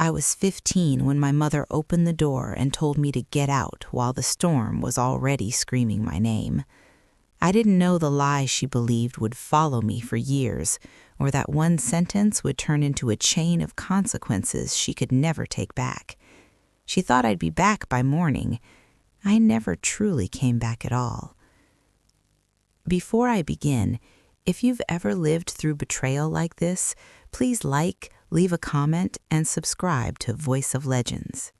I was 15 when my mother opened the door and told me to get out while the storm was already screaming my name. I didn't know the lie she believed would follow me for years, or that one sentence would turn into a chain of consequences she could never take back. She thought I'd be back by morning. I never truly came back at all. Before I begin, if you've ever lived through betrayal like this, please like, leave a comment, and subscribe to Voice of Legends.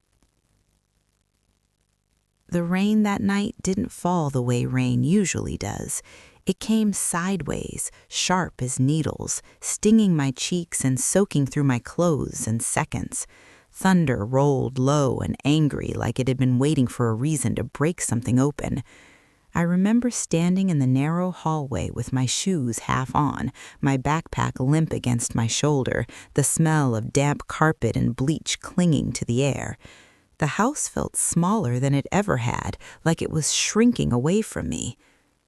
The rain that night didn't fall the way rain usually does. It came sideways, sharp as needles, stinging my cheeks and soaking through my clothes in seconds. Thunder rolled low and angry like it had been waiting for a reason to break something open. I remember standing in the narrow hallway with my shoes half on, my backpack limp against my shoulder, the smell of damp carpet and bleach clinging to the air. The house felt smaller than it ever had, like it was shrinking away from me.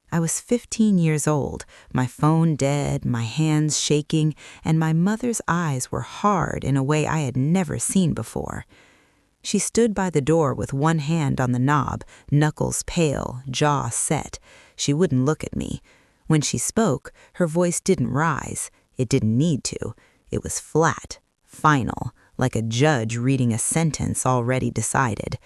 I was 15 years old, my phone dead, my hands shaking, and my mother's eyes were hard in a way I had never seen before. She stood by the door with one hand on the knob, knuckles pale, jaw set. She wouldn't look at me. When she spoke, her voice didn't rise. It didn't need to. It was flat, final, like a judge reading a sentence already decided.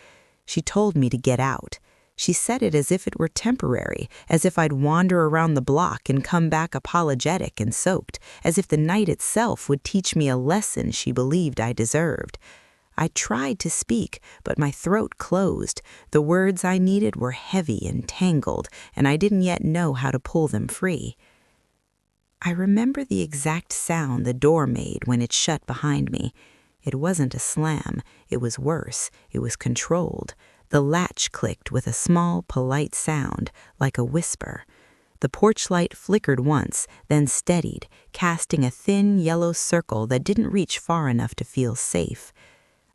She told me to get out. She said it as if it were temporary, as if I'd wander around the block and come back apologetic and soaked, as if the night itself would teach me a lesson she believed I deserved. I tried to speak, but my throat closed. The words I needed were heavy and tangled, and I didn't yet know how to pull them free. I remember the exact sound the door made when it shut behind me. It wasn't a slam. It was worse. It was controlled. The latch clicked with a small, polite sound, like a whisper. The porch light flickered once, then steadied, casting a thin yellow circle that didn't reach far enough to feel safe.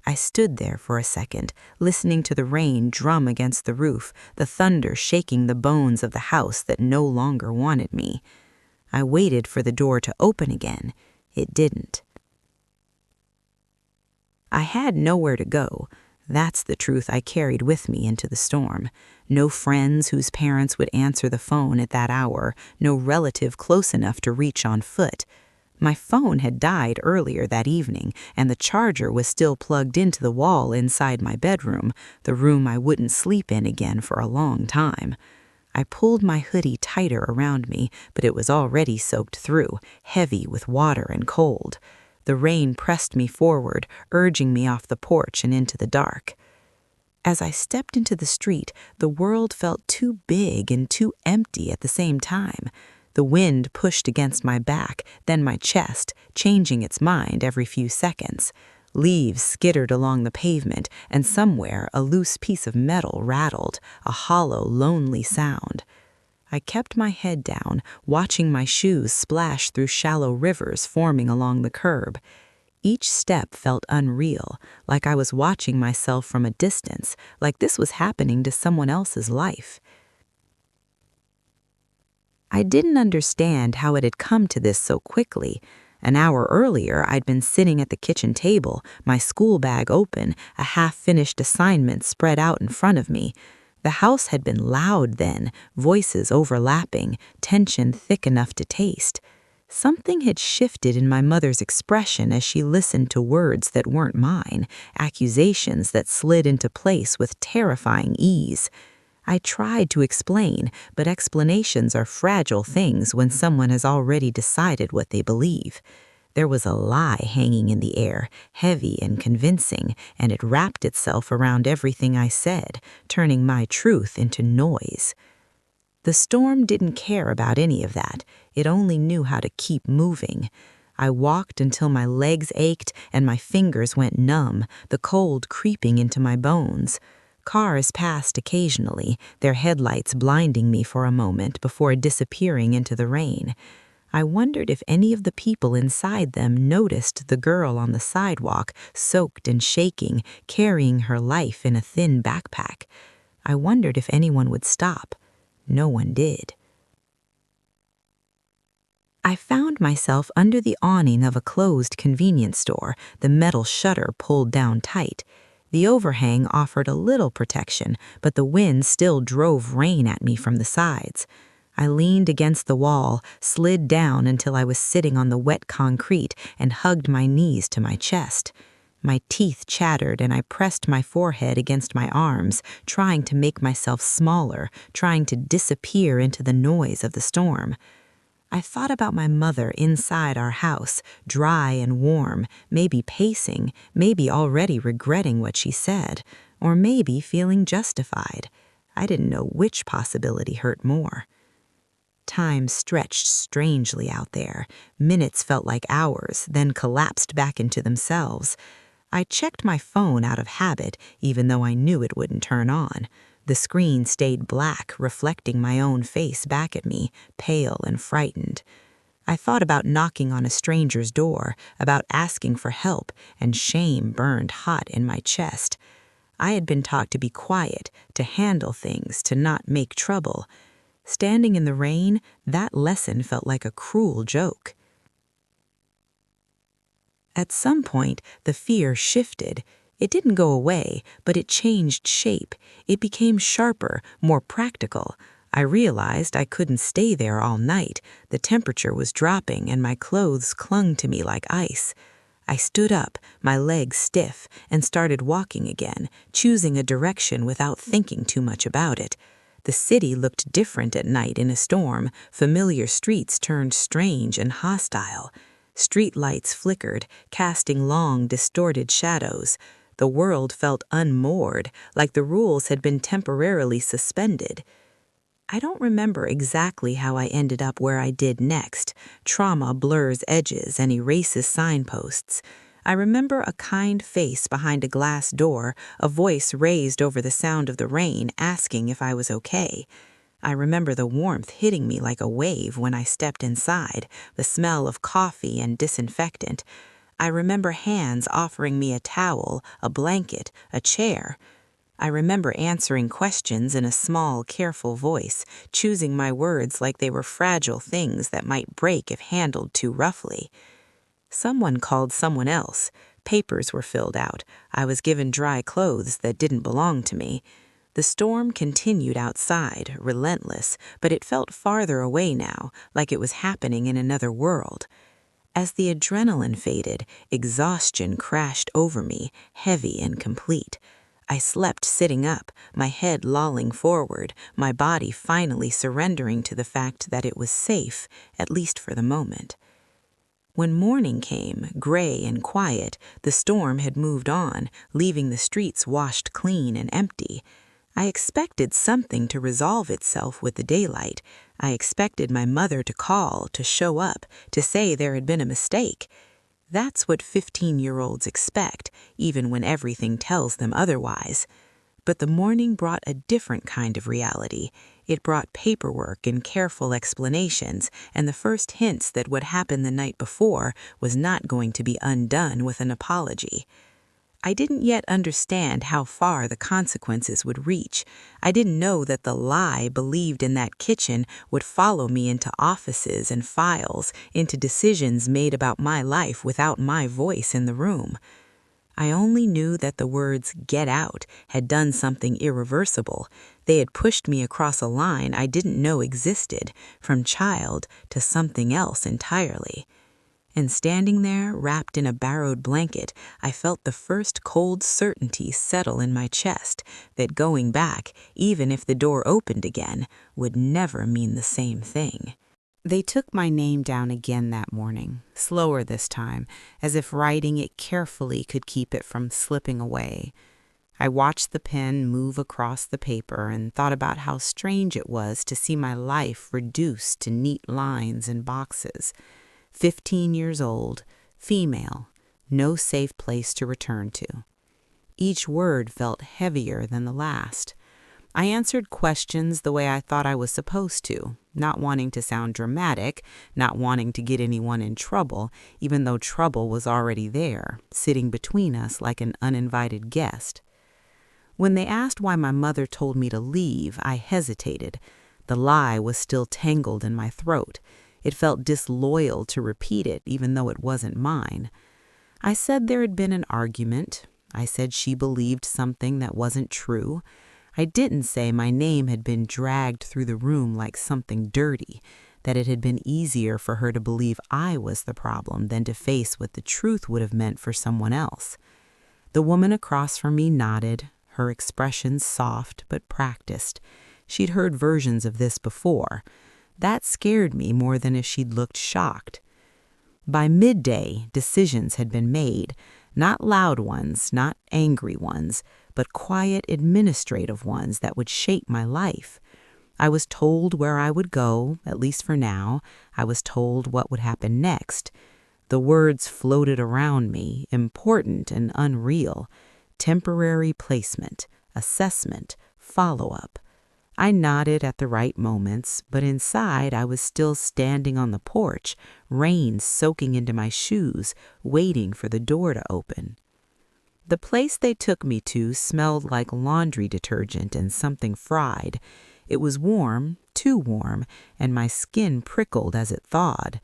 I stood there for a second, listening to the rain drum against the roof, the thunder shaking the bones of the house that no longer wanted me. I waited for the door to open again. It didn't. I had nowhere to go. That's the truth I carried with me into the storm. No friends whose parents would answer the phone at that hour, no relative close enough to reach on foot. My phone had died earlier that evening, and the charger was still plugged into the wall inside my bedroom, the room I wouldn't sleep in again for a long time. I pulled my hoodie tighter around me, but it was already soaked through, heavy with water and cold. The rain pressed me forward, urging me off the porch and into the dark. As I stepped into the street, the world felt too big and too empty at the same time. The wind pushed against my back, then my chest, changing its mind every few seconds. Leaves skittered along the pavement, and somewhere a loose piece of metal rattled, a hollow, lonely sound. I kept my head down, watching my shoes splash through shallow rivers forming along the curb. Each step felt unreal, like I was watching myself from a distance, like this was happening to someone else's life. I didn't understand how it had come to this so quickly. An hour earlier, I'd been sitting at the kitchen table, my school bag open, a half-finished assignment spread out in front of me. The house had been loud then, voices overlapping, tension thick enough to taste. Something had shifted in my mother's expression as she listened to words that weren't mine, accusations that slid into place with terrifying ease. I tried to explain, but explanations are fragile things when someone has already decided what they believe. There was a lie hanging in the air, heavy and convincing, and it wrapped itself around everything I said, turning my truth into noise. The storm didn't care about any of that. It only knew how to keep moving. I walked until my legs ached and my fingers went numb, the cold creeping into my bones. Cars passed occasionally, their headlights blinding me for a moment before disappearing into the rain. I wondered if any of the people inside them noticed the girl on the sidewalk, soaked and shaking, carrying her life in a thin backpack. I wondered if anyone would stop. No one did. I found myself under the awning of a closed convenience store, the metal shutter pulled down tight. The overhang offered a little protection, but the wind still drove rain at me from the sides. I leaned against the wall, slid down until I was sitting on the wet concrete, and hugged my knees to my chest. My teeth chattered, and I pressed my forehead against my arms, trying to make myself smaller, trying to disappear into the noise of the storm. I thought about my mother inside our house, dry and warm, maybe pacing, maybe already regretting what she said, or maybe feeling justified. I didn't know which possibility hurt more. Time stretched strangely out there. Minutes felt like hours, then collapsed back into themselves. I checked my phone out of habit, even though I knew it wouldn't turn on. The screen stayed black, reflecting my own face back at me, pale and frightened. I thought about knocking on a stranger's door, about asking for help, and shame burned hot in my chest. I had been taught to be quiet, to handle things, to not make trouble. Standing in the rain, that lesson felt like a cruel joke. At some point, the fear shifted. It didn't go away, but it changed shape. It became sharper, more practical. I realized I couldn't stay there all night. The temperature was dropping, and my clothes clung to me like ice. I stood up, my legs stiff, and started walking again, choosing a direction without thinking too much about it. The city looked different at night in a storm. Familiar streets turned strange and hostile. Street lights flickered, casting long, distorted shadows. The world felt unmoored, like the rules had been temporarily suspended. I don't remember exactly how I ended up where I did next. Trauma blurs edges and erases signposts. I remember a kind face behind a glass door, a voice raised over the sound of the rain asking if I was okay. I remember the warmth hitting me like a wave when I stepped inside, the smell of coffee and disinfectant. I remember hands offering me a towel, a blanket, a chair. I remember answering questions in a small, careful voice, choosing my words like they were fragile things that might break if handled too roughly. Someone called someone else. Papers were filled out. I was given dry clothes that didn't belong to me. The storm continued outside, relentless, but it felt farther away now, like it was happening in another world. As the adrenaline faded, exhaustion crashed over me, heavy and complete. I slept sitting up, my head lolling forward, my body finally surrendering to the fact that it was safe, at least for the moment. When morning came, gray and quiet, the storm had moved on, leaving the streets washed clean and empty. I expected something to resolve itself with the daylight. I expected my mother to call, to show up, to say there had been a mistake. That's what 15-year-olds expect, even when everything tells them otherwise. But the morning brought a different kind of reality. It brought paperwork and careful explanations, and the first hints that what happened the night before was not going to be undone with an apology. I didn't yet understand how far the consequences would reach. I didn't know that the lie believed in that kitchen would follow me into offices and files, into decisions made about my life without my voice in the room. I only knew that the words "get out" had done something irreversible. They had pushed me across a line I didn't know existed, from child to something else entirely. And standing there, wrapped in a borrowed blanket, I felt the first cold certainty settle in my chest that going back, even if the door opened again, would never mean the same thing. They took my name down again that morning, slower this time, as if writing it carefully could keep it from slipping away. I watched the pen move across the paper and thought about how strange it was to see my life reduced to neat lines and boxes. 15 years old, female, no safe place to return to. Each word felt heavier than the last. I answered questions the way I thought I was supposed to, not wanting to sound dramatic, not wanting to get anyone in trouble, even though trouble was already there, sitting between us like an uninvited guest. When they asked why my mother told me to leave, I hesitated. The lie was still tangled in my throat. It felt disloyal to repeat it, even though it wasn't mine. I said there had been an argument. I said she believed something that wasn't true. I didn't say my name had been dragged through the room like something dirty, that it had been easier for her to believe I was the problem than to face what the truth would have meant for someone else. The woman across from me nodded, her expression soft but practiced. She'd heard versions of this before. That scared me more than if she'd looked shocked. By midday, decisions had been made, not loud ones, not angry ones, but quiet administrative ones that would shape my life. I was told where I would go, at least for now. I was told what would happen next. The words floated around me, important and unreal. Temporary placement, assessment, follow-up. I nodded at the right moments, but inside I was still standing on the porch, rain soaking into my shoes, waiting for the door to open. The place they took me to smelled like laundry detergent and something fried. It was warm, too warm, and my skin prickled as it thawed.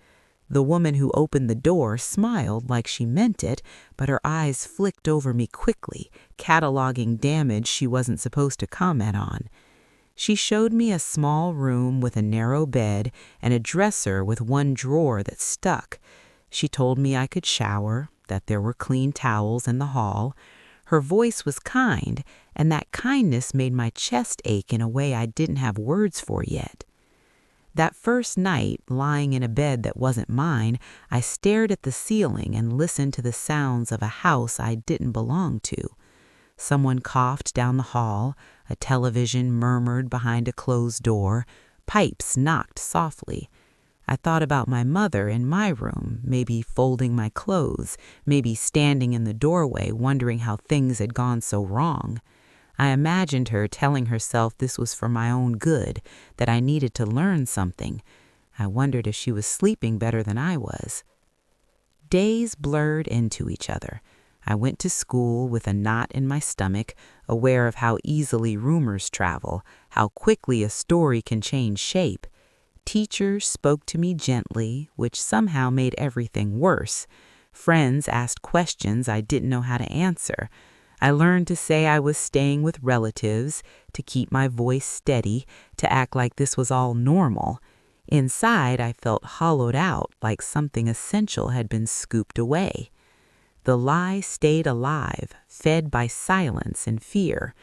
The woman who opened the door smiled like she meant it, but her eyes flicked over me quickly, cataloging damage she wasn't supposed to comment on. She showed me a small room with a narrow bed and a dresser with one drawer that stuck. She told me I could shower, that there were clean towels in the hall. Her voice was kind, and that kindness made my chest ache in a way I didn't have words for yet. That first night, lying in a bed that wasn't mine, I stared at the ceiling and listened to the sounds of a house I didn't belong to. Someone coughed down the hall, a television murmured behind a closed door, pipes knocked softly. I thought about my mother in my room, maybe folding my clothes, maybe standing in the doorway wondering how things had gone so wrong. I imagined her telling herself this was for my own good, that I needed to learn something. I wondered if she was sleeping better than I was. Days blurred into each other. I went to school with a knot in my stomach, aware of how easily rumors travel, how quickly a story can change shape. Teachers spoke to me gently, which somehow made everything worse. Friends asked questions I didn't know how to answer. I learned to say I was staying with relatives, to keep my voice steady, to act like this was all normal. Inside, I felt hollowed out, like something essential had been scooped away. The lie stayed alive, fed by silence and fear.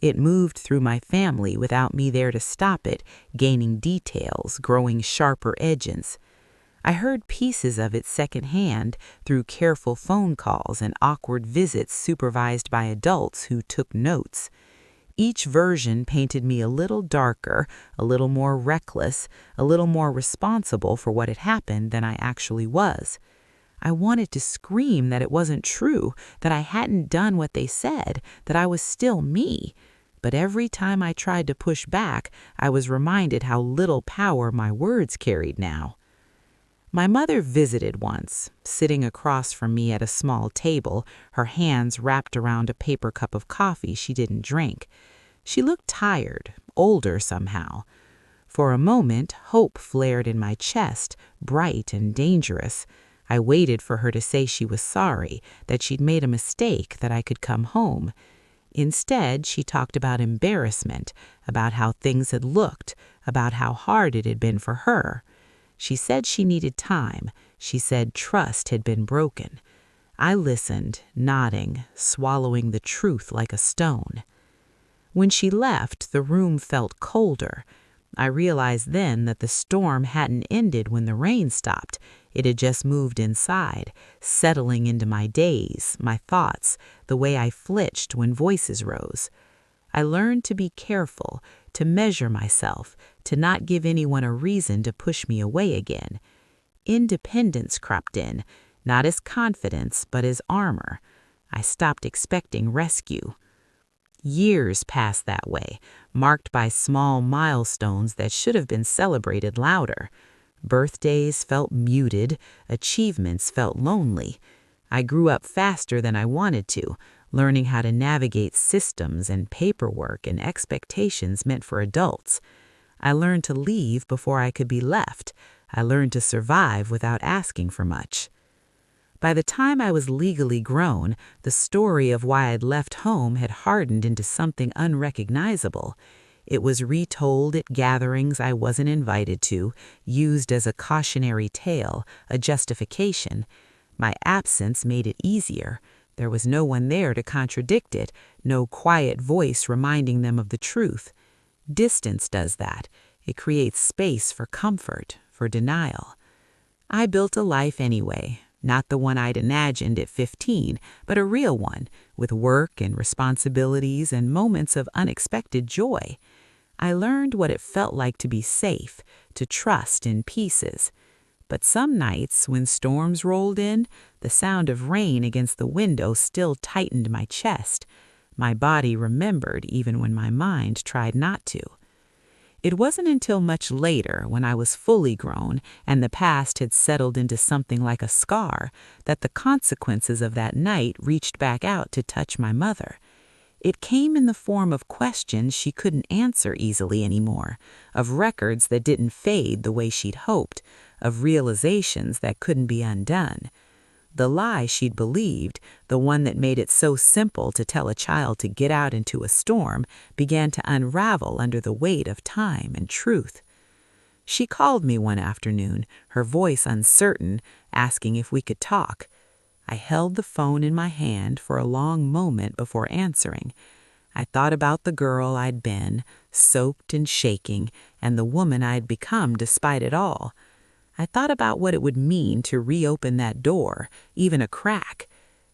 It moved through my family without me there to stop it, gaining details, growing sharper edges. I heard pieces of it secondhand through careful phone calls and awkward visits supervised by adults who took notes. Each version painted me a little darker, a little more reckless, a little more responsible for what had happened than I actually was. I wanted to scream that it wasn't true, that I hadn't done what they said, that I was still me. But every time I tried to push back, I was reminded how little power my words carried now. My mother visited once, sitting across from me at a small table, her hands wrapped around a paper cup of coffee she didn't drink. She looked tired, older somehow. For a moment, hope flared in my chest, bright and dangerous. I waited for her to say she was sorry, that she'd made a mistake, that I could come home. Instead, she talked about embarrassment, about how things had looked, about how hard it had been for her. She said she needed time. She said trust had been broken. I listened, nodding, swallowing the truth like a stone. When she left, the room felt colder. I realized then that the storm hadn't ended when the rain stopped. It had just moved inside, settling into my days, my thoughts, the way I flinched when voices rose. I learned to be careful, to measure myself, to not give anyone a reason to push me away again. Independence crept in, not as confidence, but as armor. I stopped expecting rescue. Years passed that way, marked by small milestones that should have been celebrated louder. Birthdays felt muted, achievements felt lonely. I grew up faster than I wanted to, learning how to navigate systems and paperwork and expectations meant for adults. I learned to leave before I could be left. I learned to survive without asking for much. By the time I was legally grown, the story of why I'd left home had hardened into something unrecognizable. It was retold at gatherings I wasn't invited to, used as a cautionary tale, a justification. My absence made it easier. There was no one there to contradict it, no quiet voice reminding them of the truth. Distance does that. It creates space for comfort, for denial. I built a life anyway, not the one I'd imagined at 15, but a real one, with work and responsibilities and moments of unexpected joy. I learned what it felt like to be safe, to trust in pieces. But some nights, when storms rolled in, the sound of rain against the window still tightened my chest. My body remembered even when my mind tried not to. It wasn't until much later, when I was fully grown and the past had settled into something like a scar, that the consequences of that night reached back out to touch my mother. It came in the form of questions she couldn't answer easily anymore, of records that didn't fade the way she'd hoped, of realizations that couldn't be undone. The lie she'd believed, the one that made it so simple to tell a child to get out into a storm, began to unravel under the weight of time and truth. She called me one afternoon, her voice uncertain, asking if we could talk. I held the phone in my hand for a long moment before answering. I thought about the girl I'd been, soaked and shaking, and the woman I'd become despite it all. I thought about what it would mean to reopen that door, even a crack,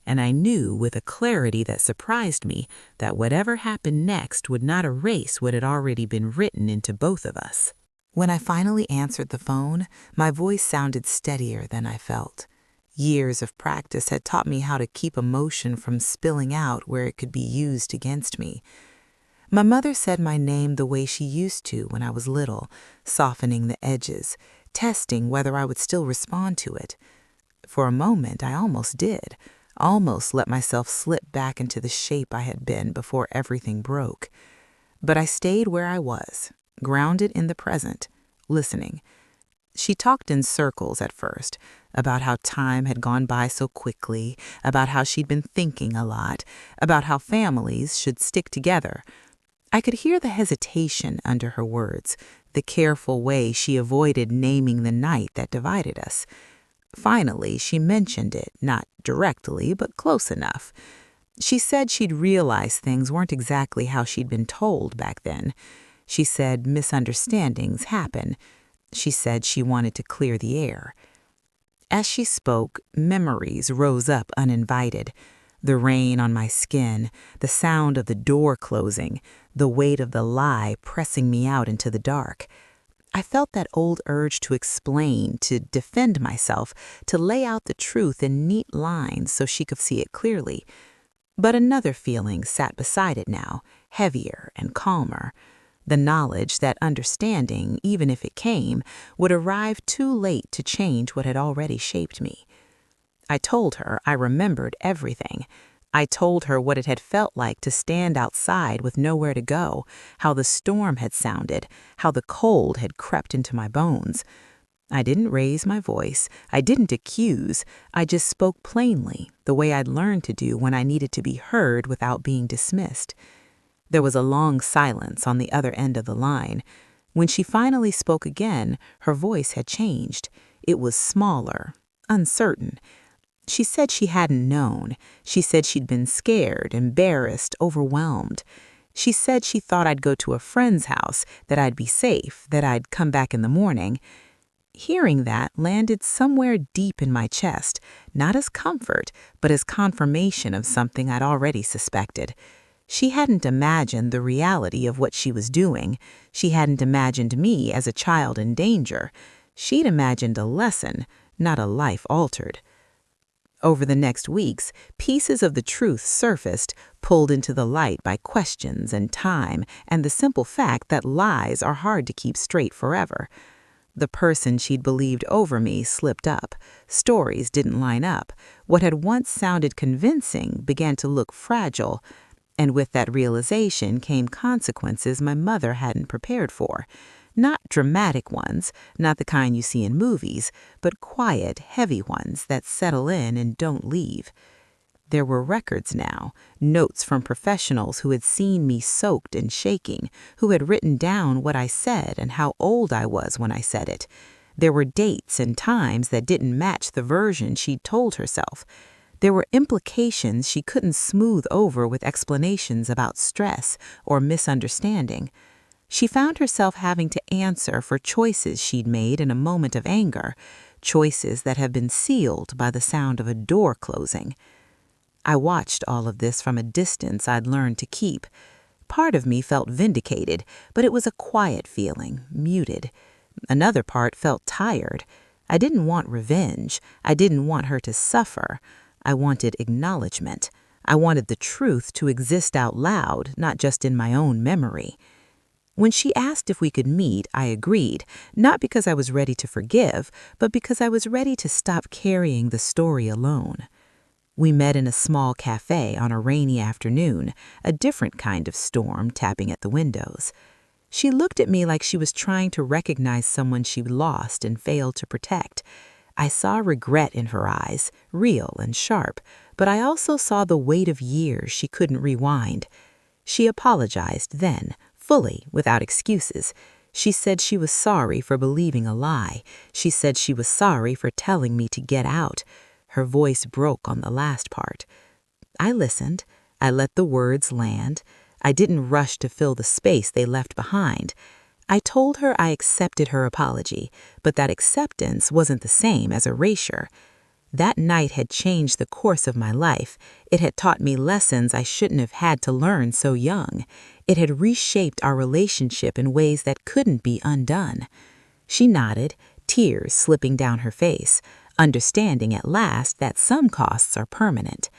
and I knew with a clarity that surprised me that whatever happened next would not erase what had already been written into both of us. When I finally answered the phone, my voice sounded steadier than I felt. Years of practice had taught me how to keep emotion from spilling out where it could be used against me. My mother said my name the way she used to when I was little, softening the edges, testing whether I would still respond to it. For a moment, I almost did, almost let myself slip back into the shape I had been before everything broke. But I stayed where I was, grounded in the present, listening. She talked in circles at first, about how time had gone by so quickly, about how she'd been thinking a lot, about how families should stick together. I could hear the hesitation under her words, the careful way she avoided naming the night that divided us. Finally, she mentioned it, not directly, but close enough. She said she'd realized things weren't exactly how she'd been told back then. She said misunderstandings happen. She said she wanted to clear the air. As she spoke, memories rose up uninvited. The rain on my skin, the sound of the door closing, the weight of the lie pressing me out into the dark. I felt that old urge to explain, to defend myself, to lay out the truth in neat lines so she could see it clearly. But another feeling sat beside it now, heavier and calmer. The knowledge that understanding, even if it came, would arrive too late to change what had already shaped me. I told her I remembered everything. I told her what it had felt like to stand outside with nowhere to go, how the storm had sounded, how the cold had crept into my bones. I didn't raise my voice. I didn't accuse. I just spoke plainly, the way I'd learned to do when I needed to be heard without being dismissed. There was a long silence on the other end of the line. When she finally spoke again, her voice had changed. It was smaller, uncertain. She said she hadn't known. She said she'd been scared, embarrassed, overwhelmed. She said she thought I'd go to a friend's house, that I'd be safe, that I'd come back in the morning. Hearing that landed somewhere deep in my chest, not as comfort, but as confirmation of something I'd already suspected. She hadn't imagined the reality of what she was doing. She hadn't imagined me as a child in danger. She'd imagined a lesson, not a life altered. Over the next weeks, pieces of the truth surfaced, pulled into the light by questions and time and the simple fact that lies are hard to keep straight forever. The person she'd believed over me slipped up. Stories didn't line up. What had once sounded convincing began to look fragile. And with that realization came consequences my mother hadn't prepared for. Not dramatic ones, not the kind you see in movies, but quiet, heavy ones that settle in and don't leave. There were records now, notes from professionals who had seen me soaked and shaking, who had written down what I said and how old I was when I said it. There were dates and times that didn't match the version she'd told herself. There were implications she couldn't smooth over with explanations about stress or misunderstanding. She found herself having to answer for choices she'd made in a moment of anger, choices that have been sealed by the sound of a door closing. I watched all of this from a distance I'd learned to keep. Part of me felt vindicated, but it was a quiet feeling, muted. Another part felt tired. I didn't want revenge. I didn't want her to suffer. I wanted acknowledgement. I wanted the truth to exist out loud, not just in my own memory. When she asked if we could meet, I agreed, not because I was ready to forgive, but because I was ready to stop carrying the story alone. We met in a small cafe on a rainy afternoon, a different kind of storm tapping at the windows. She looked at me like she was trying to recognize someone she'd lost and failed to protect. I saw regret in her eyes, real and sharp, but I also saw the weight of years she couldn't rewind. She apologized then, fully, without excuses. She said she was sorry for believing a lie. She said she was sorry for telling me to get out. Her voice broke on the last part. I listened. I let the words land. I didn't rush to fill the space they left behind. I told her I accepted her apology, but that acceptance wasn't the same as erasure. That night had changed the course of my life. It had taught me lessons I shouldn't have had to learn so young. It had reshaped our relationship in ways that couldn't be undone. She nodded, tears slipping down her face, understanding at last that some costs are permanent.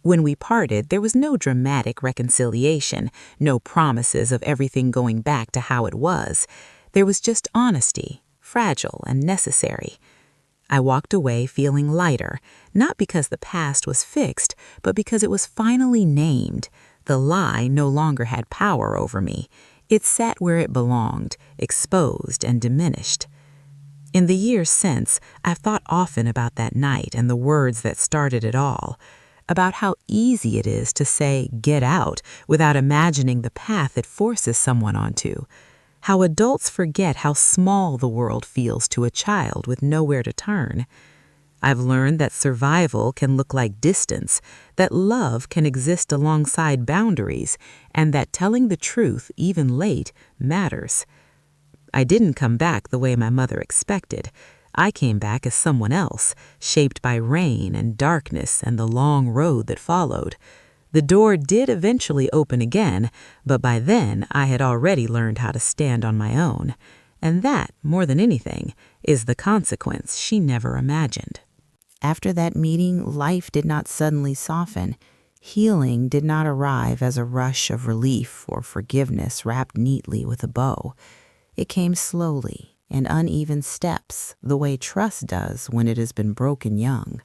When we parted, there was no dramatic reconciliation, no promises of everything going back to how it was. There was just honesty, fragile and necessary. I walked away feeling lighter, not because the past was fixed, but because it was finally named. The lie no longer had power over me. It sat where it belonged, exposed and diminished. In the years since, I've thought often about that night and the words that started it all, about how easy it is to say, get out, without imagining the path it forces someone onto, how adults forget how small the world feels to a child with nowhere to turn. I've learned that survival can look like distance, that love can exist alongside boundaries, and that telling the truth, even late, matters. I didn't come back the way my mother expected. I came back as someone else, shaped by rain and darkness and the long road that followed. The door did eventually open again, but by then I had already learned how to stand on my own. And that, more than anything, is the consequence she never imagined. After that meeting, life did not suddenly soften. Healing did not arrive as a rush of relief or forgiveness wrapped neatly with a bow. It came slowly, in uneven steps, the way trust does when it has been broken young.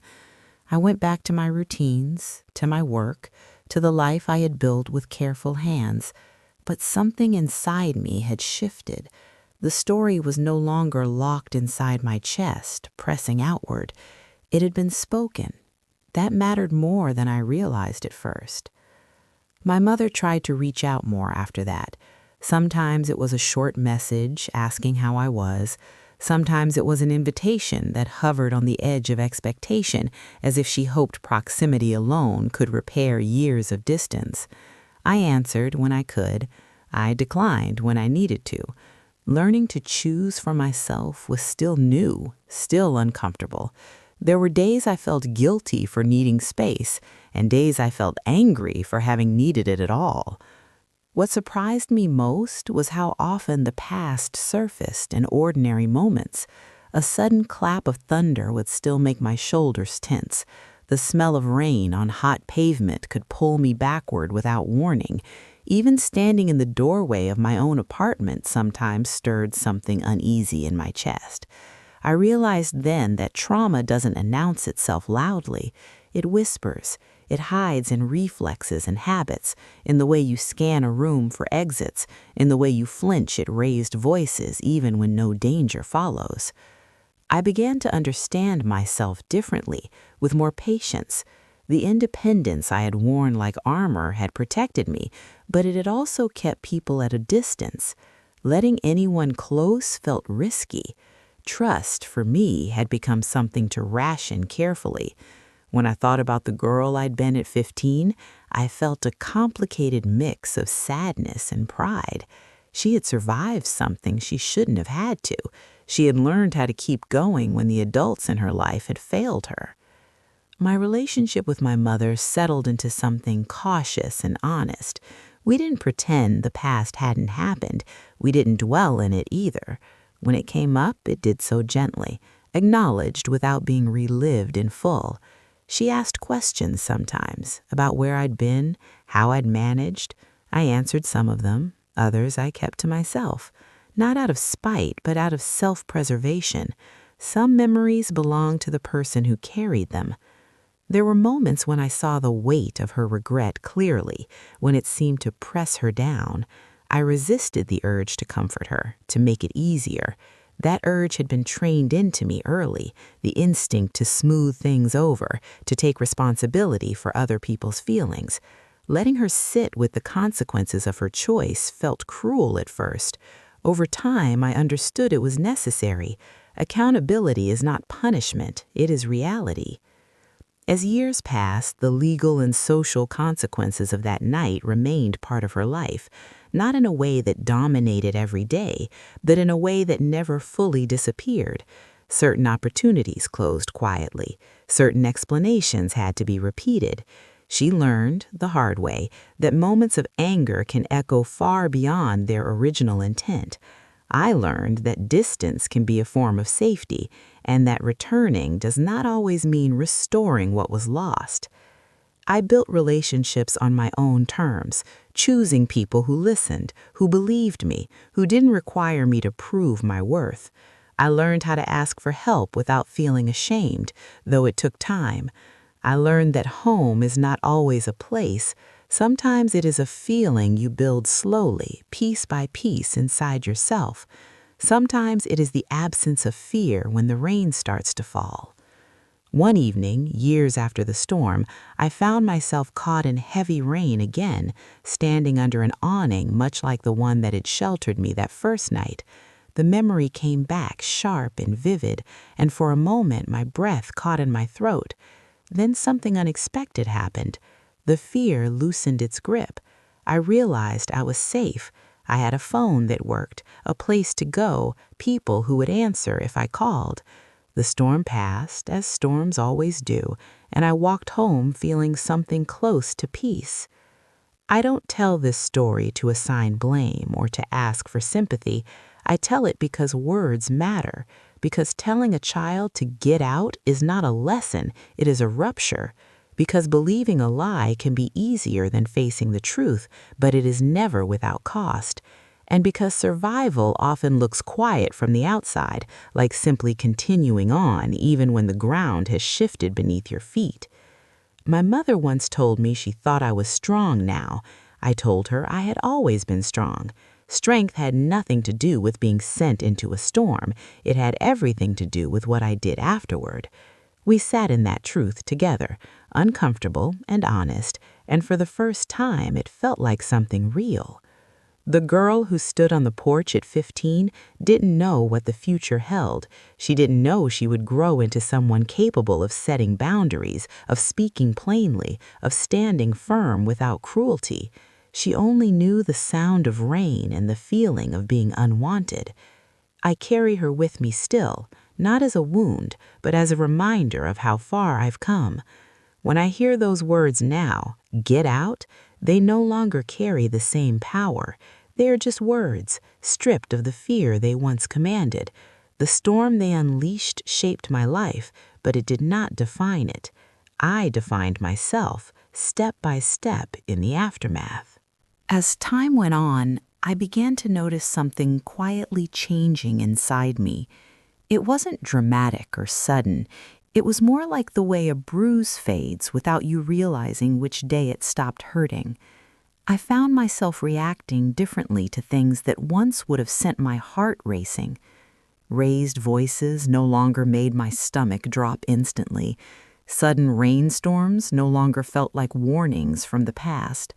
I went back to my routines, to my work, to the life I had built with careful hands. But something inside me had shifted. The story was no longer locked inside my chest, pressing outward. It had been spoken. That mattered more than I realized at first. My mother tried to reach out more after that. Sometimes it was a short message asking how I was. Sometimes it was an invitation that hovered on the edge of expectation, as if she hoped proximity alone could repair years of distance. I answered when I could. I declined when I needed to. Learning to choose for myself was still new, still uncomfortable. There were days I felt guilty for needing space, and days I felt angry for having needed it at all. What surprised me most was how often the past surfaced in ordinary moments. A sudden clap of thunder would still make my shoulders tense. The smell of rain on hot pavement could pull me backward without warning. Even standing in the doorway of my own apartment sometimes stirred something uneasy in my chest. I realized then that trauma doesn't announce itself loudly. It whispers. It hides in reflexes and habits, in the way you scan a room for exits, in the way you flinch at raised voices even when no danger follows. I began to understand myself differently, with more patience. The independence I had worn like armor had protected me, but it had also kept people at a distance. Letting anyone close felt risky. Trust, for me, had become something to ration carefully. When I thought about the girl I'd been at 15, I felt a complicated mix of sadness and pride. She had survived something she shouldn't have had to. She had learned how to keep going when the adults in her life had failed her. My relationship with my mother settled into something cautious and honest. We didn't pretend the past hadn't happened. We didn't dwell in it either. When it came up, it did so gently, acknowledged without being relived in full. She asked questions sometimes about where I'd been, how I'd managed. I answered some of them. Others I kept to myself, not out of spite, but out of self-preservation. Some memories belong to the person who carried them. There were moments when I saw the weight of her regret clearly, when it seemed to press her down. I resisted the urge to comfort her, to make it easier. That urge had been trained into me early, the instinct to smooth things over, to take responsibility for other people's feelings. Letting her sit with the consequences of her choice felt cruel at first. Over time, I understood it was necessary. Accountability is not punishment, it is reality. As years passed, the legal and social consequences of that night remained part of her life, not in a way that dominated every day, but in a way that never fully disappeared. Certain opportunities closed quietly. Certain explanations had to be repeated. She learned, the hard way, that moments of anger can echo far beyond their original intent. I learned that distance can be a form of safety, and that returning does not always mean restoring what was lost. I built relationships on my own terms, choosing people who listened, who believed me, who didn't require me to prove my worth. I learned how to ask for help without feeling ashamed, though it took time. I learned that home is not always a place. Sometimes it is a feeling you build slowly, piece by piece inside yourself. Sometimes it is the absence of fear when the rain starts to fall. One evening, years after the storm, I found myself caught in heavy rain again, standing under an awning much like the one that had sheltered me that first night. The memory came back sharp and vivid, and for a moment my breath caught in my throat. Then something unexpected happened. The fear loosened its grip. I realized I was safe. I had a phone that worked, a place to go, people who would answer if I called. The storm passed, as storms always do, and I walked home feeling something close to peace. I don't tell this story to assign blame or to ask for sympathy. I tell it because words matter, because telling a child to get out is not a lesson, it is a rupture. Because believing a lie can be easier than facing the truth, but it is never without cost. And because survival often looks quiet from the outside, like simply continuing on even when the ground has shifted beneath your feet. My mother once told me she thought I was strong now. I told her I had always been strong. Strength had nothing to do with being sent into a storm. It had everything to do with what I did afterward. We sat in that truth together, uncomfortable and honest, and for the first time it felt like something real. The girl who stood on the porch at 15 didn't know what the future held. She didn't know she would grow into someone capable of setting boundaries, of speaking plainly, of standing firm without cruelty. She only knew the sound of rain and the feeling of being unwanted. I carry her with me still, not as a wound, but as a reminder of how far I've come. When I hear those words now, get out, they no longer carry the same power. They are just words, stripped of the fear they once commanded. The storm they unleashed shaped my life, but it did not define it. I defined myself, step by step, in the aftermath. As time went on, I began to notice something quietly changing inside me. It wasn't dramatic or sudden. It was more like the way a bruise fades without you realizing which day it stopped hurting. I found myself reacting differently to things that once would have sent my heart racing. Raised voices no longer made my stomach drop instantly. Sudden rainstorms no longer felt like warnings from the past.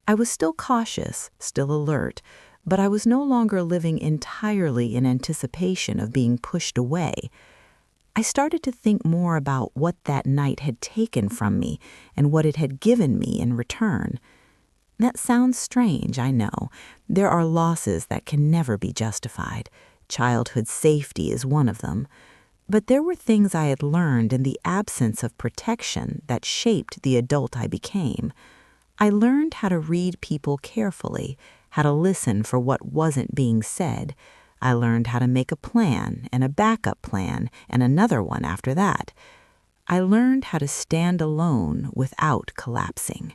I was still cautious, still alert, but I was no longer living entirely in anticipation of being pushed away. I started to think more about what that night had taken from me and what it had given me in return. That sounds strange, I know. There are losses that can never be justified. Childhood safety is one of them. But there were things I had learned in the absence of protection that shaped the adult I became. I learned how to read people carefully, how to listen for what wasn't being said. I learned how to make a plan and a backup plan and another one after that. I learned how to stand alone without collapsing.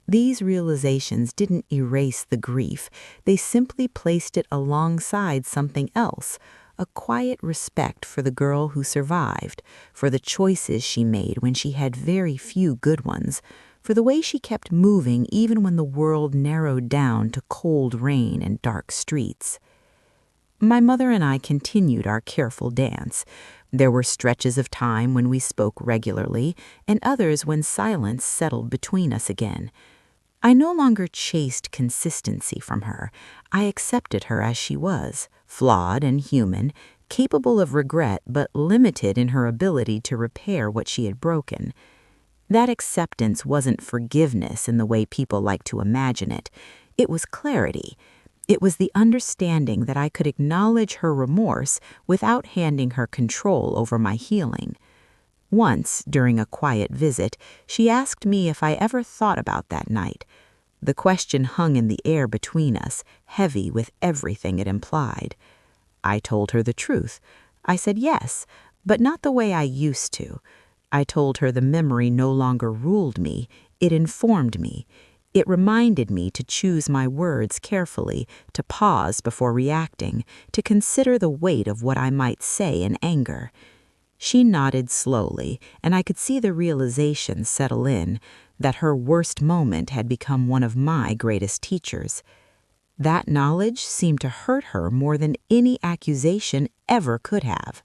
These realizations didn't erase the grief. They simply placed it alongside something else, a quiet respect for the girl who survived, for the choices she made when she had very few good ones, for the way she kept moving even when the world narrowed down to cold rain and dark streets. My mother and I continued our careful dance. There were stretches of time when we spoke regularly, and others when silence settled between us again. I no longer chased consistency from her. I accepted her as she was, flawed and human, capable of regret but limited in her ability to repair what she had broken. That acceptance wasn't forgiveness in the way people like to imagine it. It was clarity. It was the understanding that I could acknowledge her remorse without handing her control over my healing. Once, during a quiet visit, she asked me if I ever thought about that night. The question hung in the air between us, heavy with everything it implied. I told her the truth. I said yes, but not the way I used to. I told her the memory no longer ruled me, it informed me. It reminded me to choose my words carefully, to pause before reacting, to consider the weight of what I might say in anger. She nodded slowly, and I could see the realization settle in, that her worst moment had become one of my greatest teachers. That knowledge seemed to hurt her more than any accusation ever could have.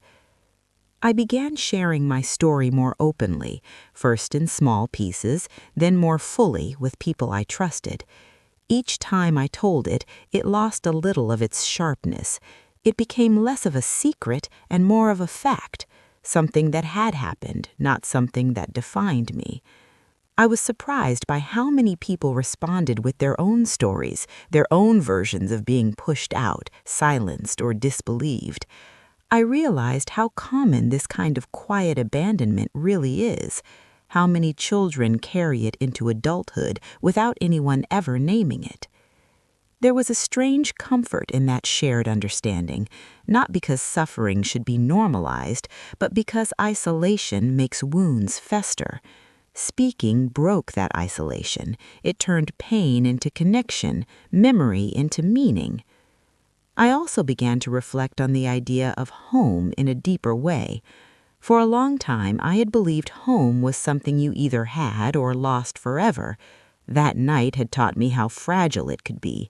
I began sharing my story more openly, first in small pieces, then more fully with people I trusted. Each time I told it, it lost a little of its sharpness. It became less of a secret and more of a fact, something that had happened, not something that defined me. I was surprised by how many people responded with their own stories, their own versions of being pushed out, silenced, or disbelieved. I realized how common this kind of quiet abandonment really is, how many children carry it into adulthood without anyone ever naming it. There was a strange comfort in that shared understanding, not because suffering should be normalized, but because isolation makes wounds fester. Speaking broke that isolation. It turned pain into connection, memory into meaning. I also began to reflect on the idea of home in a deeper way. For a long time, I had believed home was something you either had or lost forever. That night had taught me how fragile it could be.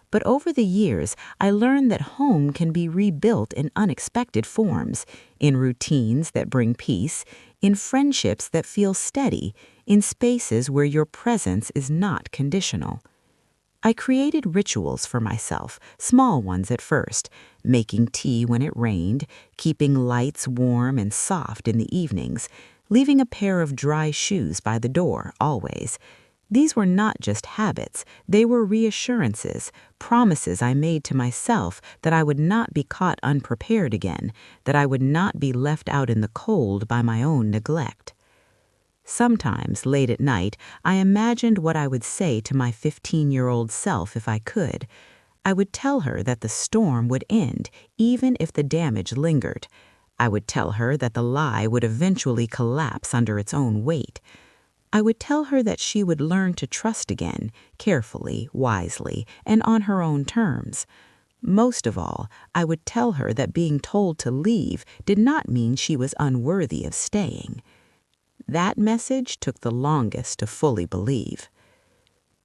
But over the years, I learned that home can be rebuilt in unexpected forms, in routines that bring peace, in friendships that feel steady, in spaces where your presence is not conditional. I created rituals for myself, small ones at first, making tea when it rained, keeping lights warm and soft in the evenings, leaving a pair of dry shoes by the door, always. These were not just habits, they were reassurances, promises I made to myself that I would not be caught unprepared again, that I would not be left out in the cold by my own neglect. Sometimes, late at night, I imagined what I would say to my 15-year-old self if I could. I would tell her that the storm would end, even if the damage lingered. I would tell her that the lie would eventually collapse under its own weight. I would tell her that she would learn to trust again, carefully, wisely, and on her own terms. Most of all, I would tell her that being told to leave did not mean she was unworthy of staying. That message took the longest to fully believe.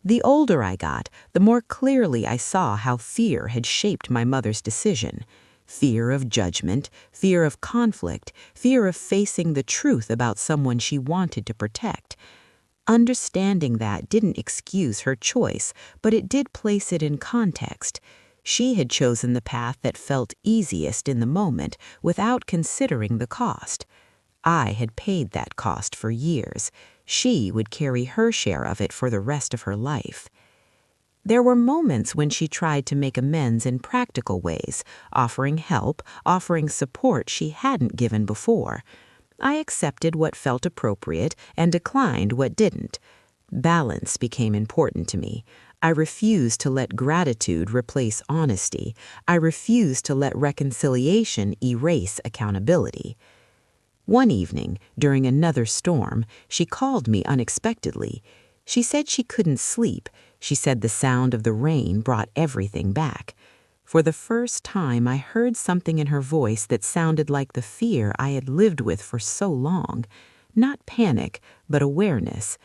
The older I got, the more clearly I saw how fear had shaped my mother's decision. Fear of judgment, fear of conflict, fear of facing the truth about someone she wanted to protect. Understanding that didn't excuse her choice, but it did place it in context. She had chosen the path that felt easiest in the moment without considering the cost. I had paid that cost for years. She would carry her share of it for the rest of her life. There were moments when she tried to make amends in practical ways, offering help, offering support she hadn't given before. I accepted what felt appropriate and declined what didn't. Balance became important to me. I refused to let gratitude replace honesty. I refused to let reconciliation erase accountability. One evening, during another storm, she called me unexpectedly. She said she couldn't sleep. She said the sound of the rain brought everything back. For the first time, I heard something in her voice that sounded like the fear I had lived with for so long. Not panic, but awareness.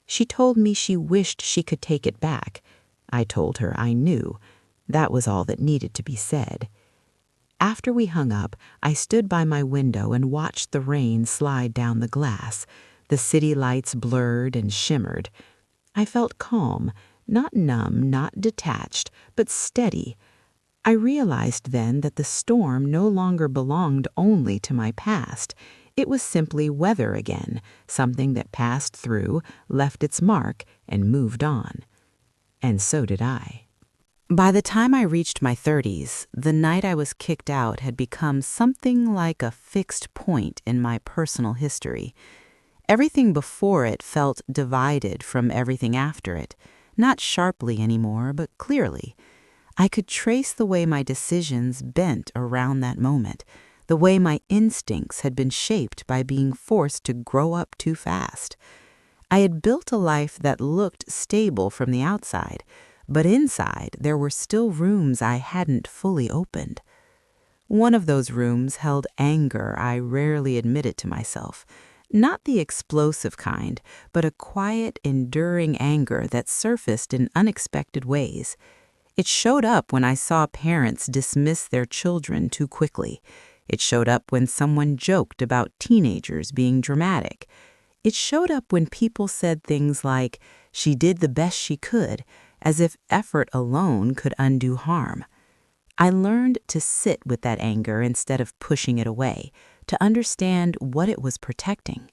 She told me she wished she could take it back. I told her I knew. That was all that needed to be said. After we hung up, I stood by my window and watched the rain slide down the glass. The city lights blurred and shimmered. I felt calm, not numb, not detached, but steady. I realized then that the storm no longer belonged only to my past. It was simply weather again, something that passed through, left its mark, and moved on. And so did I. By the time I reached my 30s, the night I was kicked out had become something like a fixed point in my personal history. Everything before it felt divided from everything after it, not sharply anymore, but clearly. I could trace the way my decisions bent around that moment, the way my instincts had been shaped by being forced to grow up too fast. I had built a life that looked stable from the outside, but inside there were still rooms I hadn't fully opened. One of those rooms held anger I rarely admitted to myself. Not the explosive kind, but a quiet, enduring anger that surfaced in unexpected ways. It showed up when I saw parents dismiss their children too quickly. It showed up when someone joked about teenagers being dramatic. It showed up when people said things like, "She did the best she could," as if effort alone could undo harm. I learned to sit with that anger instead of pushing it away, to understand what it was protecting.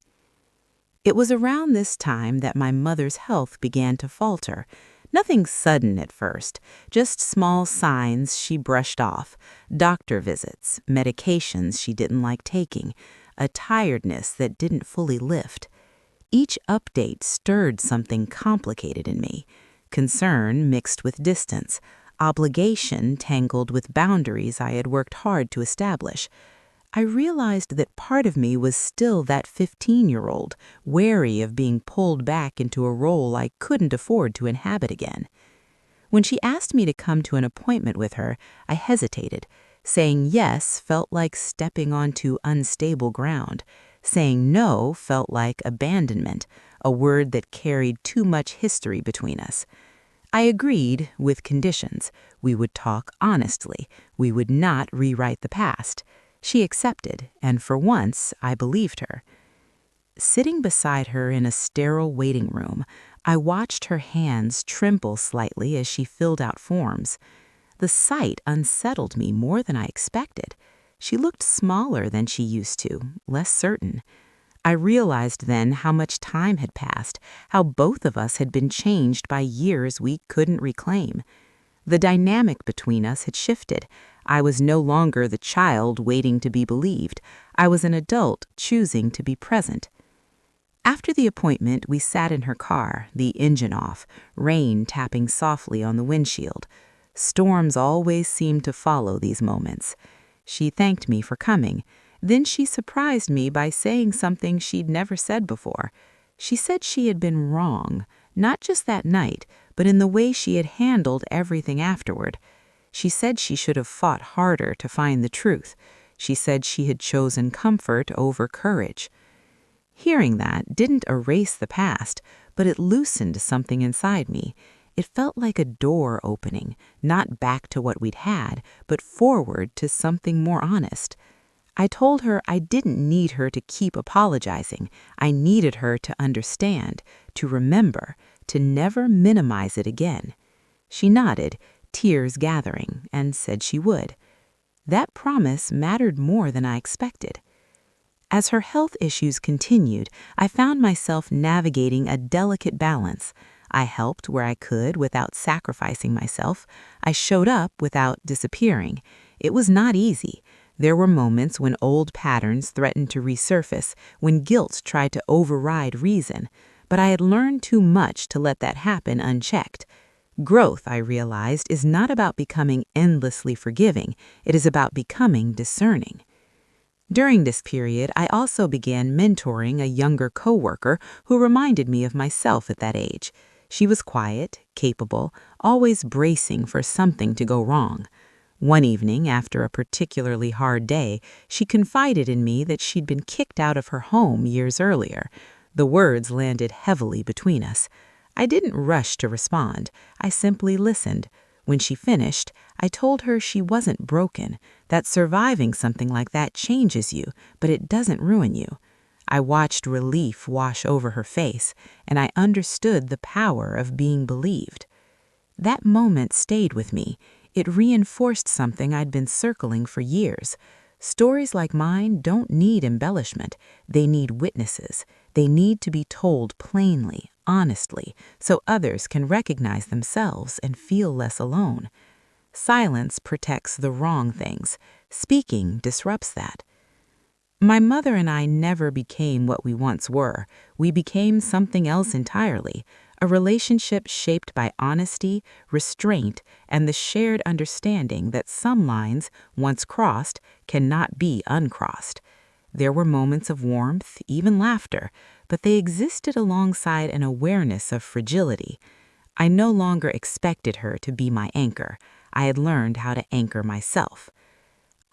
It was around this time that my mother's health began to falter. Nothing sudden at first, just small signs she brushed off, doctor visits, medications she didn't like taking, a tiredness that didn't fully lift. Each update stirred something complicated in me. Concern mixed with distance, obligation tangled with boundaries I had worked hard to establish. I realized that part of me was still that 15-year-old, wary of being pulled back into a role I couldn't afford to inhabit again. When she asked me to come to an appointment with her, I hesitated. Saying yes felt like stepping onto unstable ground. Saying no felt like abandonment, a word that carried too much history between us. I agreed with conditions. We would talk honestly. We would not rewrite the past. She accepted, and for once, I believed her. Sitting beside her in a sterile waiting room, I watched her hands tremble slightly as she filled out forms. The sight unsettled me more than I expected. She looked smaller than she used to, less certain. I realized then how much time had passed, how both of us had been changed by years we couldn't reclaim. The dynamic between us had shifted. I was no longer the child waiting to be believed. I was an adult choosing to be present. After the appointment, we sat in her car, the engine off, rain tapping softly on the windshield. Storms always seemed to follow these moments. She thanked me for coming. Then she surprised me by saying something she'd never said before. She said she had been wrong, not just that night, but in the way she had handled everything afterward. She said she should have fought harder to find the truth. She said she had chosen comfort over courage. Hearing that didn't erase the past, but it loosened something inside me. It felt like a door opening, not back to what we'd had, but forward to something more honest. I told her I didn't need her to keep apologizing. I needed her to understand, to remember, to never minimize it again. She nodded, tears gathering, and said she would. That promise mattered more than I expected. As her health issues continued, I found myself navigating a delicate balance. I helped where I could without sacrificing myself. I showed up without disappearing. It was not easy. There were moments when old patterns threatened to resurface, when guilt tried to override reason. But I had learned too much to let that happen unchecked. Growth, I realized, is not about becoming endlessly forgiving. It is about becoming discerning. During this period, I also began mentoring a younger coworker who reminded me of myself at that age. She was quiet, capable, always bracing for something to go wrong. One evening, after a particularly hard day, she confided in me that she'd been kicked out of her home years earlier. The words landed heavily between us. I didn't rush to respond. I simply listened. When she finished, I told her she wasn't broken, that surviving something like that changes you, but it doesn't ruin you. I watched relief wash over her face, and I understood the power of being believed. That moment stayed with me. It reinforced something I'd been circling for years. Stories like mine don't need embellishment. They need witnesses. They need to be told plainly, honestly, so others can recognize themselves and feel less alone. Silence protects the wrong things. Speaking disrupts that. My mother and I never became what we once were. We became something else entirely, a relationship shaped by honesty, restraint, and the shared understanding that some lines, once crossed, cannot be uncrossed. There were moments of warmth, even laughter, but they existed alongside an awareness of fragility. I no longer expected her to be my anchor. I had learned how to anchor myself.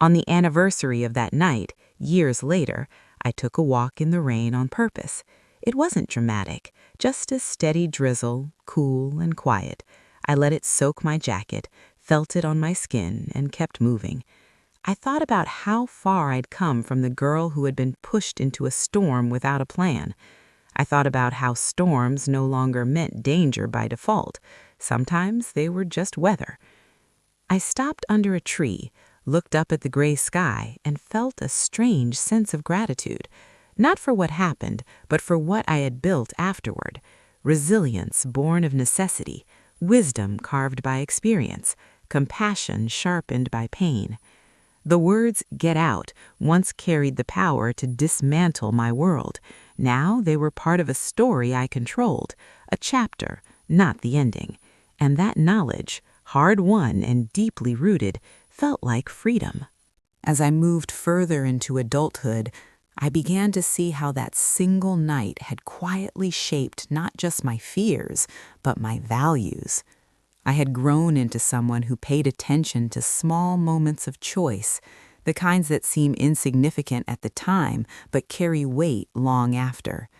On the anniversary of that night, years later, I took a walk in the rain on purpose. It wasn't dramatic, just a steady drizzle, cool and quiet. I let it soak my jacket, felt it on my skin, and kept moving. I thought about how far I'd come from the girl who had been pushed into a storm without a plan. I thought about how storms no longer meant danger by default. Sometimes they were just weather. I stopped under a tree, looked up at the gray sky, and felt a strange sense of gratitude. Not for what happened, but for what I had built afterward. Resilience born of necessity, wisdom carved by experience, compassion sharpened by pain. The words "get out" once carried the power to dismantle my world. Now they were part of a story I controlled, a chapter, not the ending. And that knowledge, hard-won and deeply rooted, felt like freedom. As I moved further into adulthood, I began to see how that single night had quietly shaped not just my fears, but my values. I had grown into someone who paid attention to small moments of choice, the kinds that seem insignificant at the time but carry weight long after.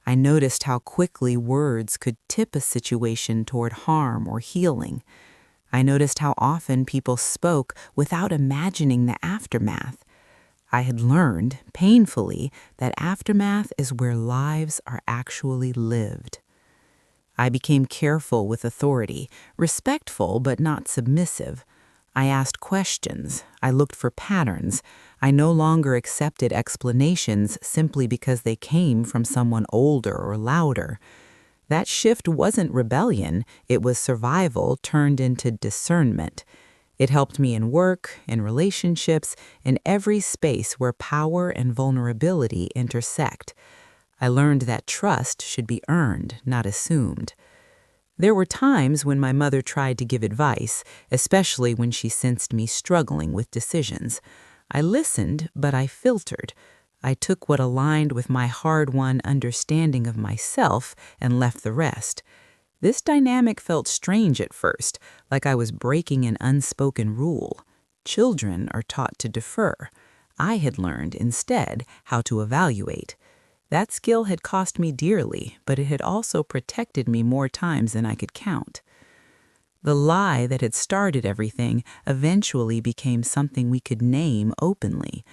I noticed how quickly words could tip a situation toward harm or healing. I noticed how often people spoke without imagining the aftermath. I had learned, painfully, that aftermath is where lives are actually lived. I became careful with authority, respectful but not submissive. I asked questions. I looked for patterns. I no longer accepted explanations simply because they came from someone older or louder. That shift wasn't rebellion. It was survival turned into discernment. It helped me in work, in relationships, in every space where power and vulnerability intersect. I learned that trust should be earned, not assumed. There were times when my mother tried to give advice, especially when she sensed me struggling with decisions. I listened, but I filtered. I took what aligned with my hard-won understanding of myself and left the rest. This dynamic felt strange at first, like I was breaking an unspoken rule. Children are taught to defer. I had learned, instead, how to evaluate. That skill had cost me dearly, but it had also protected me more times than I could count. The lie that had started everything eventually became something we could name openly.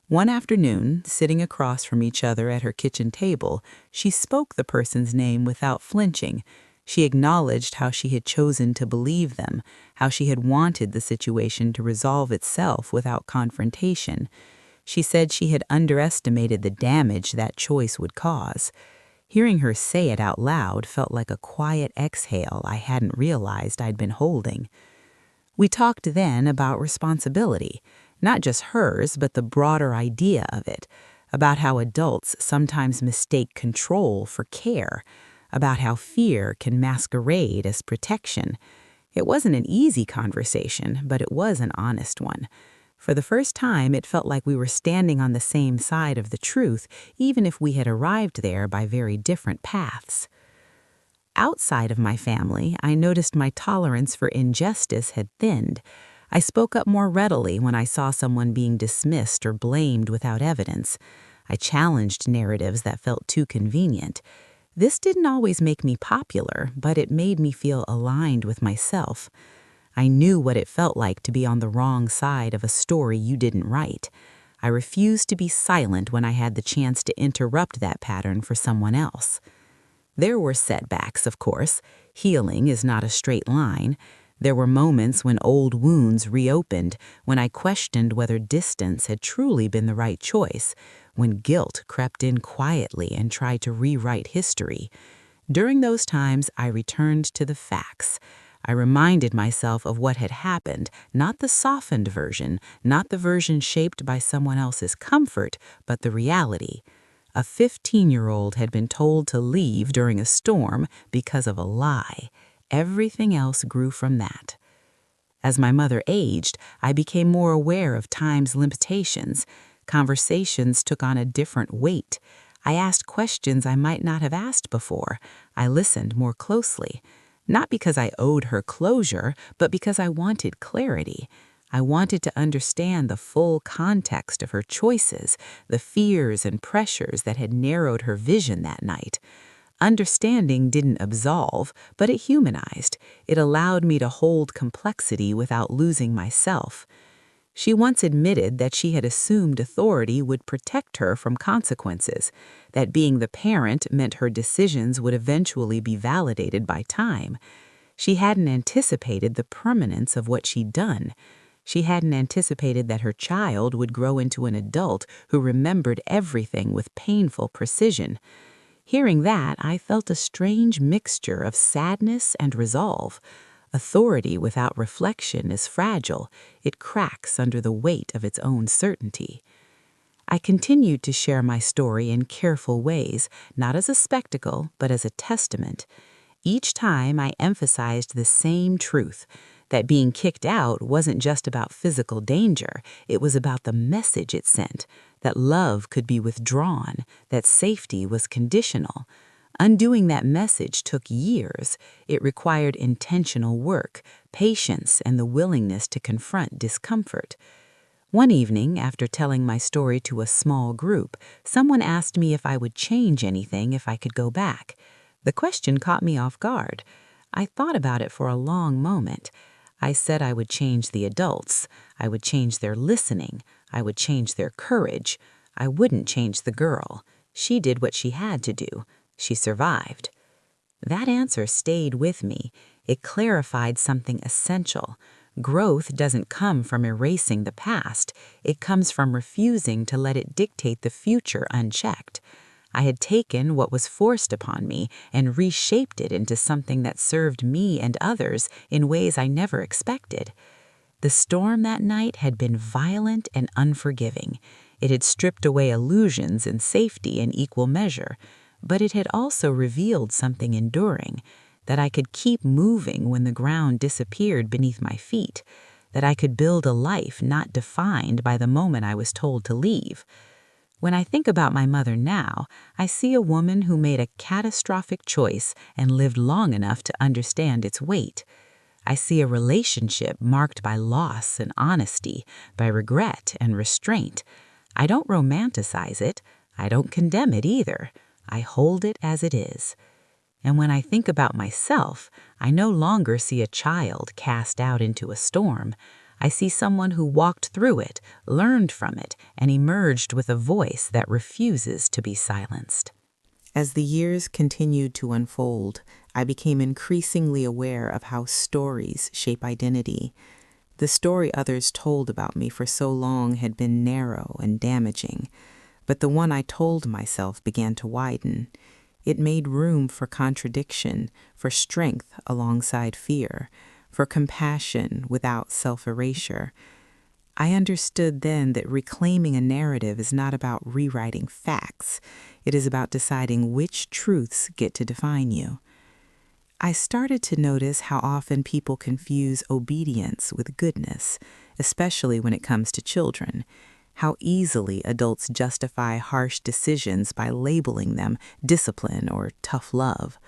One afternoon, sitting across from each other at her kitchen table, she spoke the person's name without flinching. She acknowledged how she had chosen to believe them, how she had wanted the situation to resolve itself without confrontation. She said she had underestimated the damage that choice would cause. Hearing her say it out loud felt like a quiet exhale I hadn't realized I'd been holding. We talked then about responsibility, not just hers, but the broader idea of it, about how adults sometimes mistake control for care, about how fear can masquerade as protection. It wasn't an easy conversation, but it was an honest one. For the first time, it felt like we were standing on the same side of the truth, even if we had arrived there by very different paths. Outside of my family, I noticed my tolerance for injustice had thinned. I spoke up more readily when I saw someone being dismissed or blamed without evidence. I challenged narratives that felt too convenient. This didn't always make me popular, but it made me feel aligned with myself. I knew what it felt like to be on the wrong side of a story you didn't write. I refused to be silent when I had the chance to interrupt that pattern for someone else. There were setbacks, of course. Healing is not a straight line. There were moments when old wounds reopened, when I questioned whether distance had truly been the right choice, when guilt crept in quietly and tried to rewrite history. During those times, I returned to the facts. I reminded myself of what had happened, not the softened version, not the version shaped by someone else's comfort, but the reality. A 15-year-old had been told to leave during a storm because of a lie. Everything else grew from that. As my mother aged, I became more aware of time's limitations. Conversations took on a different weight. I asked questions I might not have asked before. I listened more closely. Not because I owed her closure, but because I wanted clarity. I wanted to understand the full context of her choices, the fears and pressures that had narrowed her vision that night. Understanding didn't absolve, but it humanized. It allowed me to hold complexity without losing myself. She once admitted that she had assumed authority would protect her from consequences, that being the parent meant her decisions would eventually be validated by time. She hadn't anticipated the permanence of what she'd done. She hadn't anticipated that her child would grow into an adult who remembered everything with painful precision. Hearing that, I felt a strange mixture of sadness and resolve. Authority without reflection is fragile. It cracks under the weight of its own certainty. I continued to share my story in careful ways, not as a spectacle, but as a testament. Each time I emphasized the same truth, that being kicked out wasn't just about physical danger, it was about the message it sent, that love could be withdrawn, that safety was conditional. Undoing that message took years. It required intentional work, patience, and the willingness to confront discomfort. One evening, after telling my story to a small group, someone asked me if I would change anything if I could go back. The question caught me off guard. I thought about it for a long moment. I said I would change the adults. I would change their listening. I would change their courage. I wouldn't change the girl. She did what she had to do. She survived. That answer stayed with me. It clarified something essential. Growth doesn't come from erasing the past. It comes from refusing to let it dictate the future unchecked. I had taken what was forced upon me and reshaped it into something that served me and others in ways I never expected. The storm that night had been violent and unforgiving. It had stripped away illusions and safety in equal measure. But it had also revealed something enduring, that I could keep moving when the ground disappeared beneath my feet, that I could build a life not defined by the moment I was told to leave. When I think about my mother now, I see a woman who made a catastrophic choice and lived long enough to understand its weight. I see a relationship marked by loss and honesty, by regret and restraint. I don't romanticize it. I don't condemn it either. I hold it as it is. And when I think about myself, I no longer see a child cast out into a storm. I see someone who walked through it, learned from it, and emerged with a voice that refuses to be silenced. As the years continued to unfold, I became increasingly aware of how stories shape identity. The story others told about me for so long had been narrow and damaging, but the one I told myself began to widen. It made room for contradiction, for strength alongside fear, for compassion without self-erasure. I understood then that reclaiming a narrative is not about rewriting facts. It is about deciding which truths get to define you. I started to notice how often people confuse obedience with goodness, especially when it comes to children. How easily adults justify harsh decisions by labeling them discipline or tough love.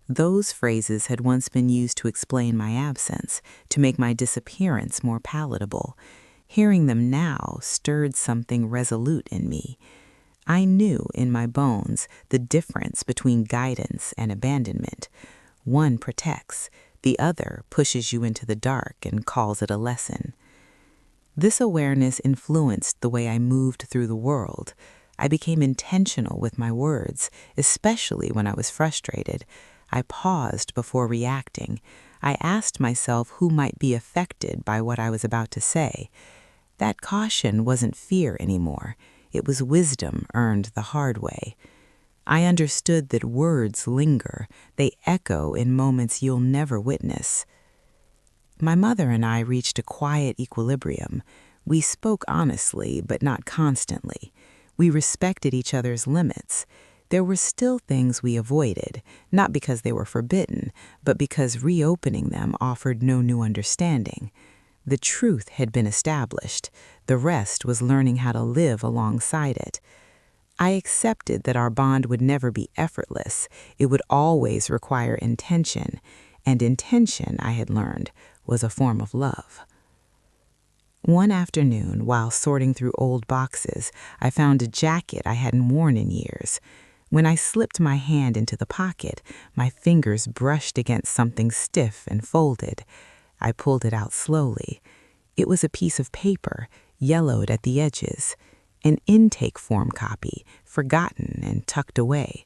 Those phrases had once been used to explain my absence, to make my disappearance more palatable. Hearing them now stirred something resolute in me. I knew in my bones the difference between guidance and abandonment. One protects, the other pushes you into the dark and calls it a lesson. This awareness influenced the way I moved through the world. I became intentional with my words, especially when I was frustrated. I paused before reacting. I asked myself who might be affected by what I was about to say. That caution wasn't fear anymore. It was wisdom earned the hard way. I understood that words linger. They echo in moments you'll never witness. My mother and I reached a quiet equilibrium. We spoke honestly, but not constantly. We respected each other's limits. There were still things we avoided, not because they were forbidden, but because reopening them offered no new understanding. The truth had been established. The rest was learning how to live alongside it. I accepted that our bond would never be effortless. It would always require intention, and intention, I had learned, was a form of love. One afternoon, while sorting through old boxes, I found a jacket I hadn't worn in years. When I slipped my hand into the pocket, my fingers brushed against something stiff and folded. I pulled it out slowly. It was a piece of paper, yellowed at the edges, an intake form copy, forgotten and tucked away.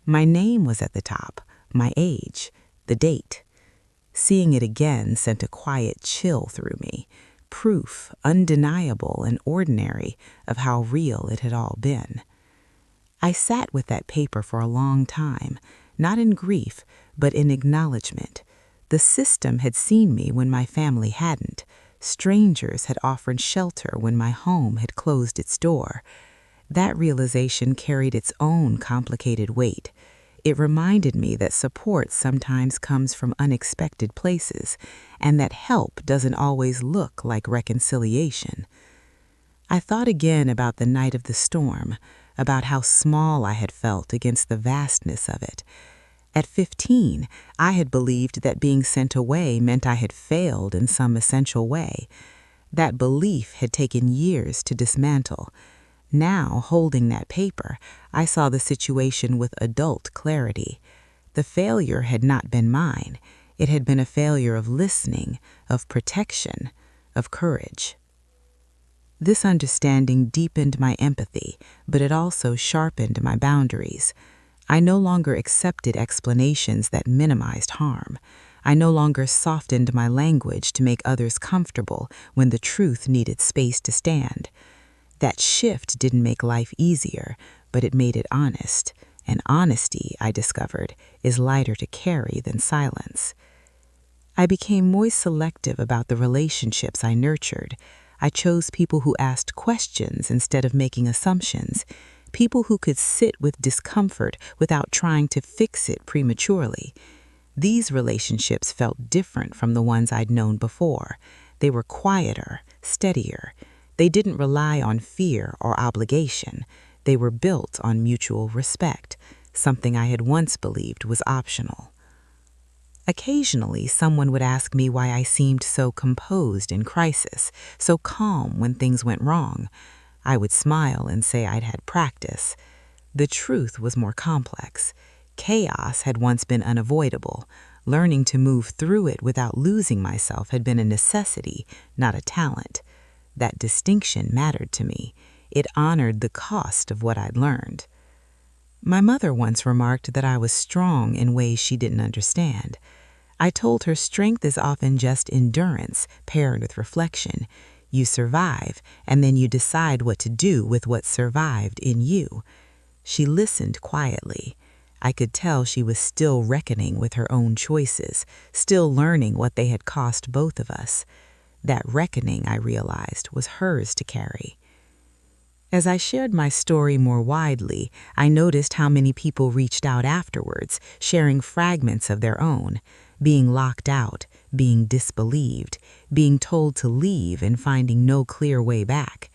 My name was at the top, my age, the date. Seeing it again sent a quiet chill through me, proof, undeniable and ordinary, of how real it had all been. I sat with that paper for a long time, not in grief, but in acknowledgement. The system had seen me when my family hadn't. Strangers had offered shelter when my home had closed its door. That realization carried its own complicated weight. It reminded me that support sometimes comes from unexpected places, and that help doesn't always look like reconciliation. I thought again about the night of the storm, about how small I had felt against the vastness of it. At 15, I had believed that being sent away meant I had failed in some essential way. That belief had taken years to dismantle. Now, holding that paper, I saw the situation with adult clarity. The failure had not been mine. It had been a failure of listening, of protection, of courage. This understanding deepened my empathy, but it also sharpened my boundaries. I no longer accepted explanations that minimized harm. I no longer softened my language to make others comfortable when the truth needed space to stand. That shift didn't make life easier, but it made it honest. And honesty, I discovered, is lighter to carry than silence. I became more selective about the relationships I nurtured. I chose people who asked questions instead of making assumptions. People who could sit with discomfort without trying to fix it prematurely. These relationships felt different from the ones I'd known before. They were quieter, steadier. They didn't rely on fear or obligation. They were built on mutual respect, something I had once believed was optional. Occasionally, someone would ask me why I seemed so composed in crisis, so calm when things went wrong. I would smile and say I'd had practice. The truth was more complex. Chaos had once been unavoidable. Learning to move through it without losing myself had been a necessity, not a talent. That distinction mattered to me. It honored the cost of what I'd learned. My mother once remarked that I was strong in ways she didn't understand. I told her strength is often just endurance paired with reflection. You survive, and then you decide what to do with what survived in you. She listened quietly. I could tell she was still reckoning with her own choices, still learning what they had cost both of us. That reckoning, I realized, was hers to carry. As I shared my story more widely, I noticed how many people reached out afterwards, sharing fragments of their own, being locked out, being disbelieved, being told to leave and finding no clear way back.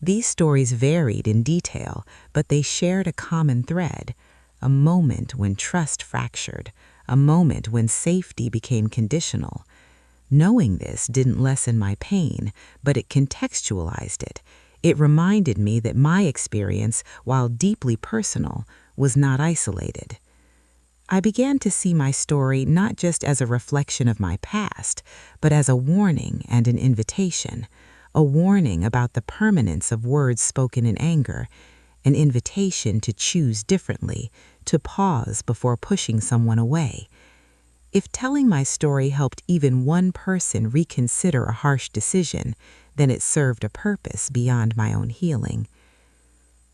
These stories varied in detail, but they shared a common thread, a moment when trust fractured, a moment when safety became conditional. Knowing this didn't lessen my pain, but it contextualized it. It reminded me that my experience, while deeply personal, was not isolated. I began to see my story not just as a reflection of my past, but as a warning and an invitation. A warning about the permanence of words spoken in anger, an invitation to choose differently, to pause before pushing someone away. If telling my story helped even one person reconsider a harsh decision, then it served a purpose beyond my own healing.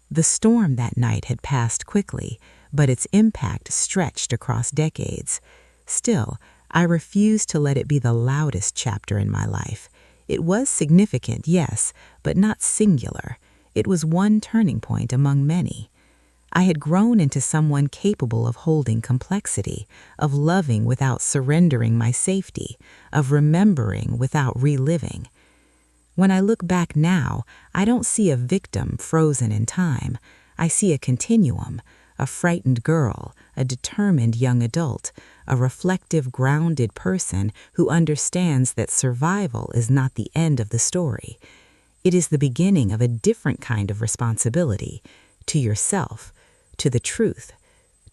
The storm that night had passed quickly, but its impact stretched across decades. Still, I refused to let it be the loudest chapter in my life. It was significant, yes, but not singular. It was one turning point among many. I had grown into someone capable of holding complexity, of loving without surrendering my safety, of remembering without reliving. When I look back now, I don't see a victim frozen in time. I see a continuum, a frightened girl, a determined young adult, a reflective, grounded person who understands that survival is not the end of the story. It is the beginning of a different kind of responsibility, to yourself, to the truth,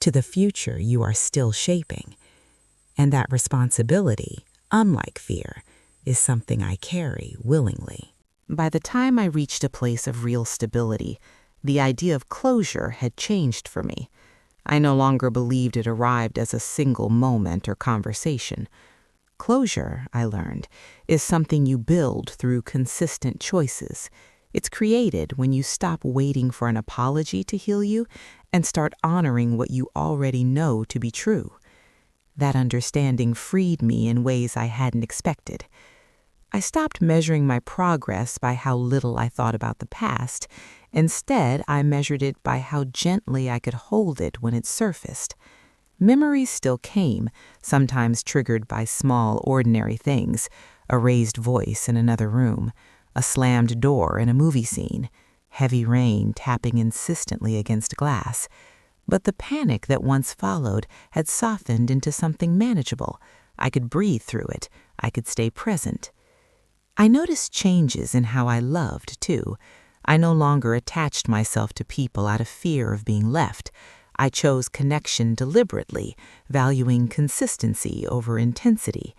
to the future you are still shaping. And that responsibility, unlike fear, is something I carry willingly. By the time I reached a place of real stability, the idea of closure had changed for me. I no longer believed it arrived as a single moment or conversation. Closure, I learned, is something you build through consistent choices. It's created when you stop waiting for an apology to heal you and start honoring what you already know to be true. That understanding freed me in ways I hadn't expected. I stopped measuring my progress by how little I thought about the past. Instead, I measured it by how gently I could hold it when it surfaced. Memories still came, sometimes triggered by small, ordinary things: a raised voice in another room, a slammed door in a movie scene, heavy rain tapping insistently against glass. But the panic that once followed had softened into something manageable. I could breathe through it. I could stay present. I noticed changes in how I loved, too. I no longer attached myself to people out of fear of being left. I chose connection deliberately, valuing consistency over intensity.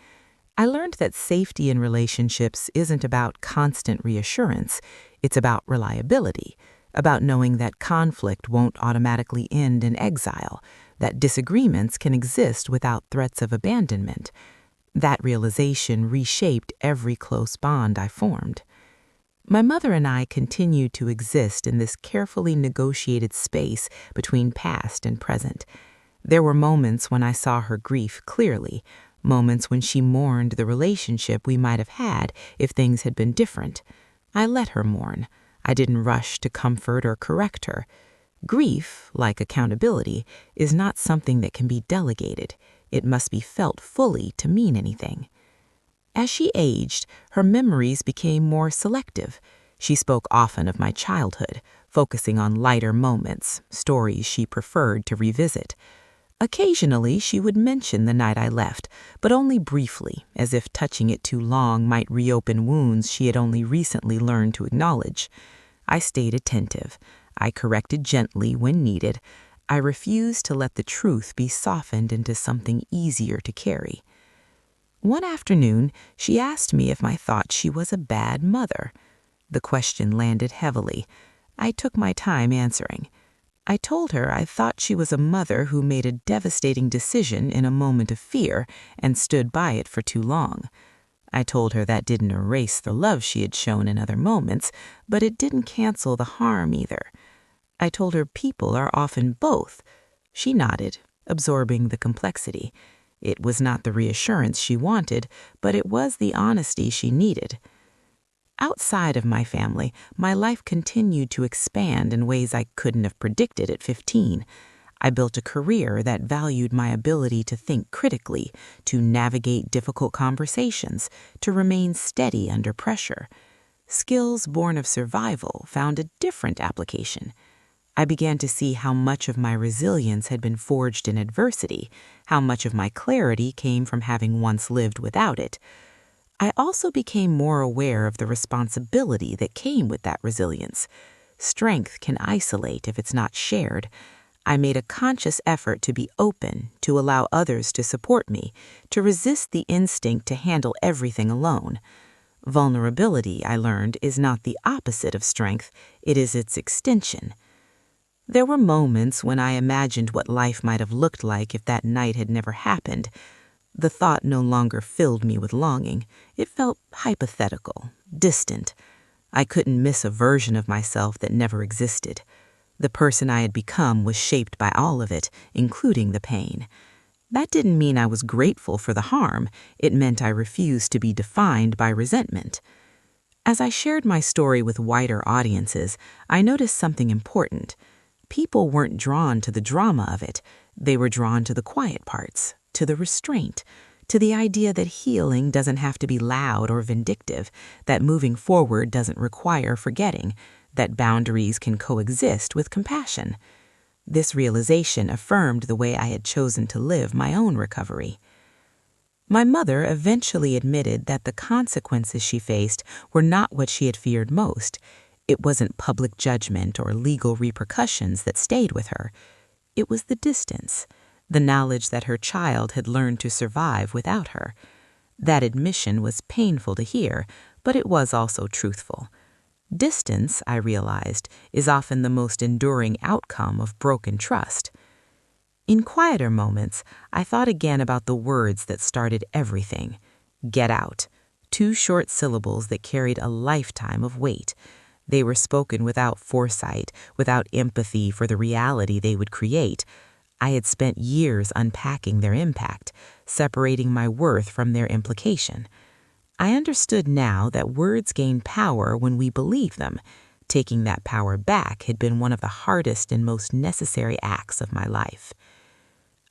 I learned that safety in relationships isn't about constant reassurance. It's about reliability, about knowing that conflict won't automatically end in exile, that disagreements can exist without threats of abandonment. That realization reshaped every close bond I formed. My mother and I continued to exist in this carefully negotiated space between past and present. There were moments when I saw her grief clearly, moments when she mourned the relationship we might have had if things had been different. I let her mourn. I didn't rush to comfort or correct her. Grief, like accountability, is not something that can be delegated. It must be felt fully to mean anything. As she aged, her memories became more selective. She spoke often of my childhood, focusing on lighter moments, stories she preferred to revisit. Occasionally, she would mention the night I left, but only briefly, as if touching it too long might reopen wounds she had only recently learned to acknowledge. I stayed attentive. I corrected gently when needed. I refused to let the truth be softened into something easier to carry. One afternoon, she asked me if I thought she was a bad mother. The question landed heavily. I took my time answering. I told her I thought she was a mother who made a devastating decision in a moment of fear and stood by it for too long. I told her that didn't erase the love she had shown in other moments, but it didn't cancel the harm either. I told her people are often both. She nodded, absorbing the complexity. It was not the reassurance she wanted, but it was the honesty she needed. Outside of my family, my life continued to expand in ways I couldn't have predicted at 15. I built a career that valued my ability to think critically, to navigate difficult conversations, to remain steady under pressure. Skills born of survival found a different application. I began to see how much of my resilience had been forged in adversity, how much of my clarity came from having once lived without it. I also became more aware of the responsibility that came with that resilience. Strength can isolate if it's not shared. I made a conscious effort to be open, to allow others to support me, to resist the instinct to handle everything alone. Vulnerability, I learned, is not the opposite of strength, it is its extension. There were moments when I imagined what life might have looked like if that night had never happened. The thought no longer filled me with longing. It felt hypothetical, distant. I couldn't miss a version of myself that never existed. The person I had become was shaped by all of it, including the pain. That didn't mean I was grateful for the harm. It meant I refused to be defined by resentment. As I shared my story with wider audiences, I noticed something important. People weren't drawn to the drama of it. They were drawn to the quiet parts, to the restraint, to the idea that healing doesn't have to be loud or vindictive, that moving forward doesn't require forgetting, that boundaries can coexist with compassion. This realization affirmed the way I had chosen to live my own recovery. My mother eventually admitted that the consequences she faced were not what she had feared most. It wasn't public judgment or legal repercussions that stayed with her. It was the distance, the knowledge that her child had learned to survive without her. That admission was painful to hear, but it was also truthful. Distance, I realized, is often the most enduring outcome of broken trust. In quieter moments, I thought again about the words that started everything. Get out. 2 short syllables that carried a lifetime of weight. They were spoken without foresight, without empathy for the reality they would create. I had spent years unpacking their impact, separating my worth from their implication. I understood now that words gain power when we believe them. Taking that power back had been one of the hardest and most necessary acts of my life.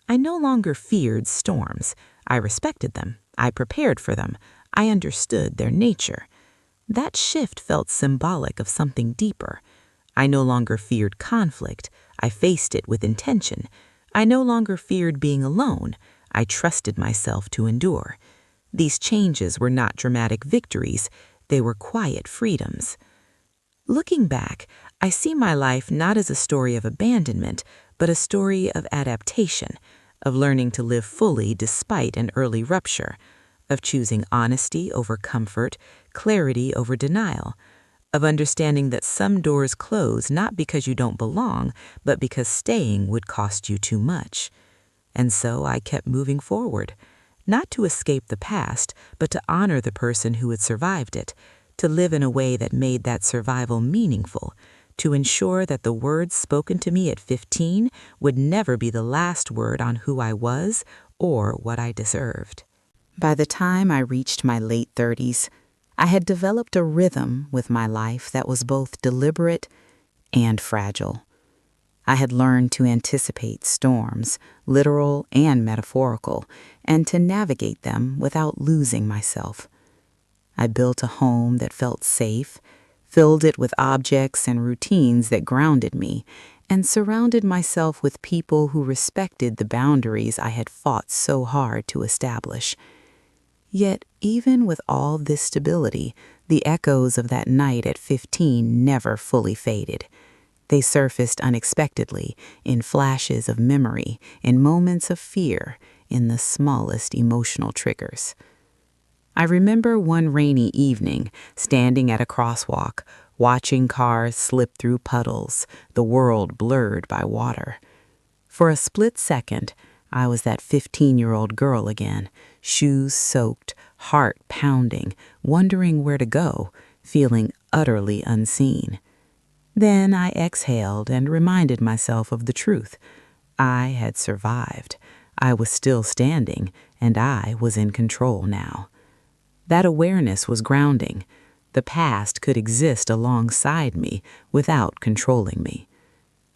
I no longer feared storms. I respected them. I prepared for them. I understood their nature. That shift felt symbolic of something deeper. I no longer feared conflict. I faced it with intention. I no longer feared being alone. I trusted myself to endure. These changes were not dramatic victories. They were quiet freedoms. Looking back, I see my life not as a story of abandonment, but a story of adaptation, of learning to live fully despite an early rupture, of choosing honesty over comfort, clarity over denial, of understanding that some doors close not because you don't belong, but because staying would cost you too much. And so I kept moving forward, not to escape the past, but to honor the person who had survived it, to live in a way that made that survival meaningful, to ensure that the words spoken to me at 15 would never be the last word on who I was or what I deserved. By the time I reached my late 30s, I had developed a rhythm with my life that was both deliberate and fragile. I had learned to anticipate storms, literal and metaphorical, and to navigate them without losing myself. I built a home that felt safe, filled it with objects and routines that grounded me, and surrounded myself with people who respected the boundaries I had fought so hard to establish. Yet, even with all this stability, the echoes of that night at 15 never fully faded. They surfaced unexpectedly, in flashes of memory, in moments of fear, in the smallest emotional triggers. I remember one rainy evening, standing at a crosswalk, watching cars slip through puddles, the world blurred by water. For a split second, I was that 15-year-old girl again, shoes soaked, heart pounding, wondering where to go, feeling utterly unseen. Then I exhaled and reminded myself of the truth. I had survived. I was still standing, and I was in control now. That awareness was grounding. The past could exist alongside me without controlling me.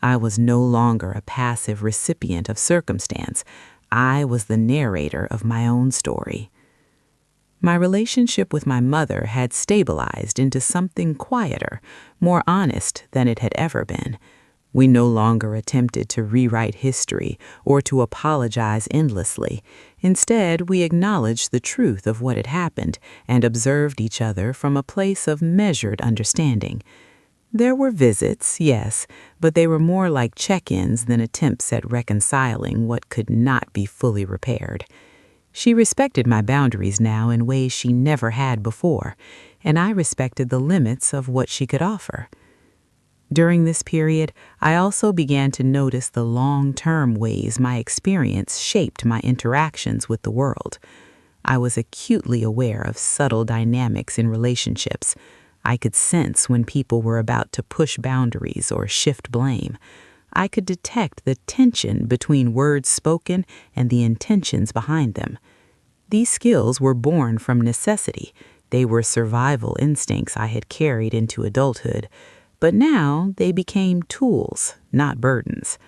I was no longer a passive recipient of circumstance. I was the narrator of my own story. My relationship with my mother had stabilized into something quieter, more honest than it had ever been. We no longer attempted to rewrite history or to apologize endlessly. Instead, we acknowledged the truth of what had happened and observed each other from a place of measured understanding. There were visits, yes, but they were more like check-ins than attempts at reconciling what could not be fully repaired. She respected my boundaries now in ways she never had before, and I respected the limits of what she could offer. During this period, I also began to notice the long-term ways my experience shaped my interactions with the world. I was acutely aware of subtle dynamics in relationships. I could sense when people were about to push boundaries or shift blame. I could detect the tension between words spoken and the intentions behind them. These skills were born from necessity. They were survival instincts I had carried into adulthood. But now they became tools, not burdens.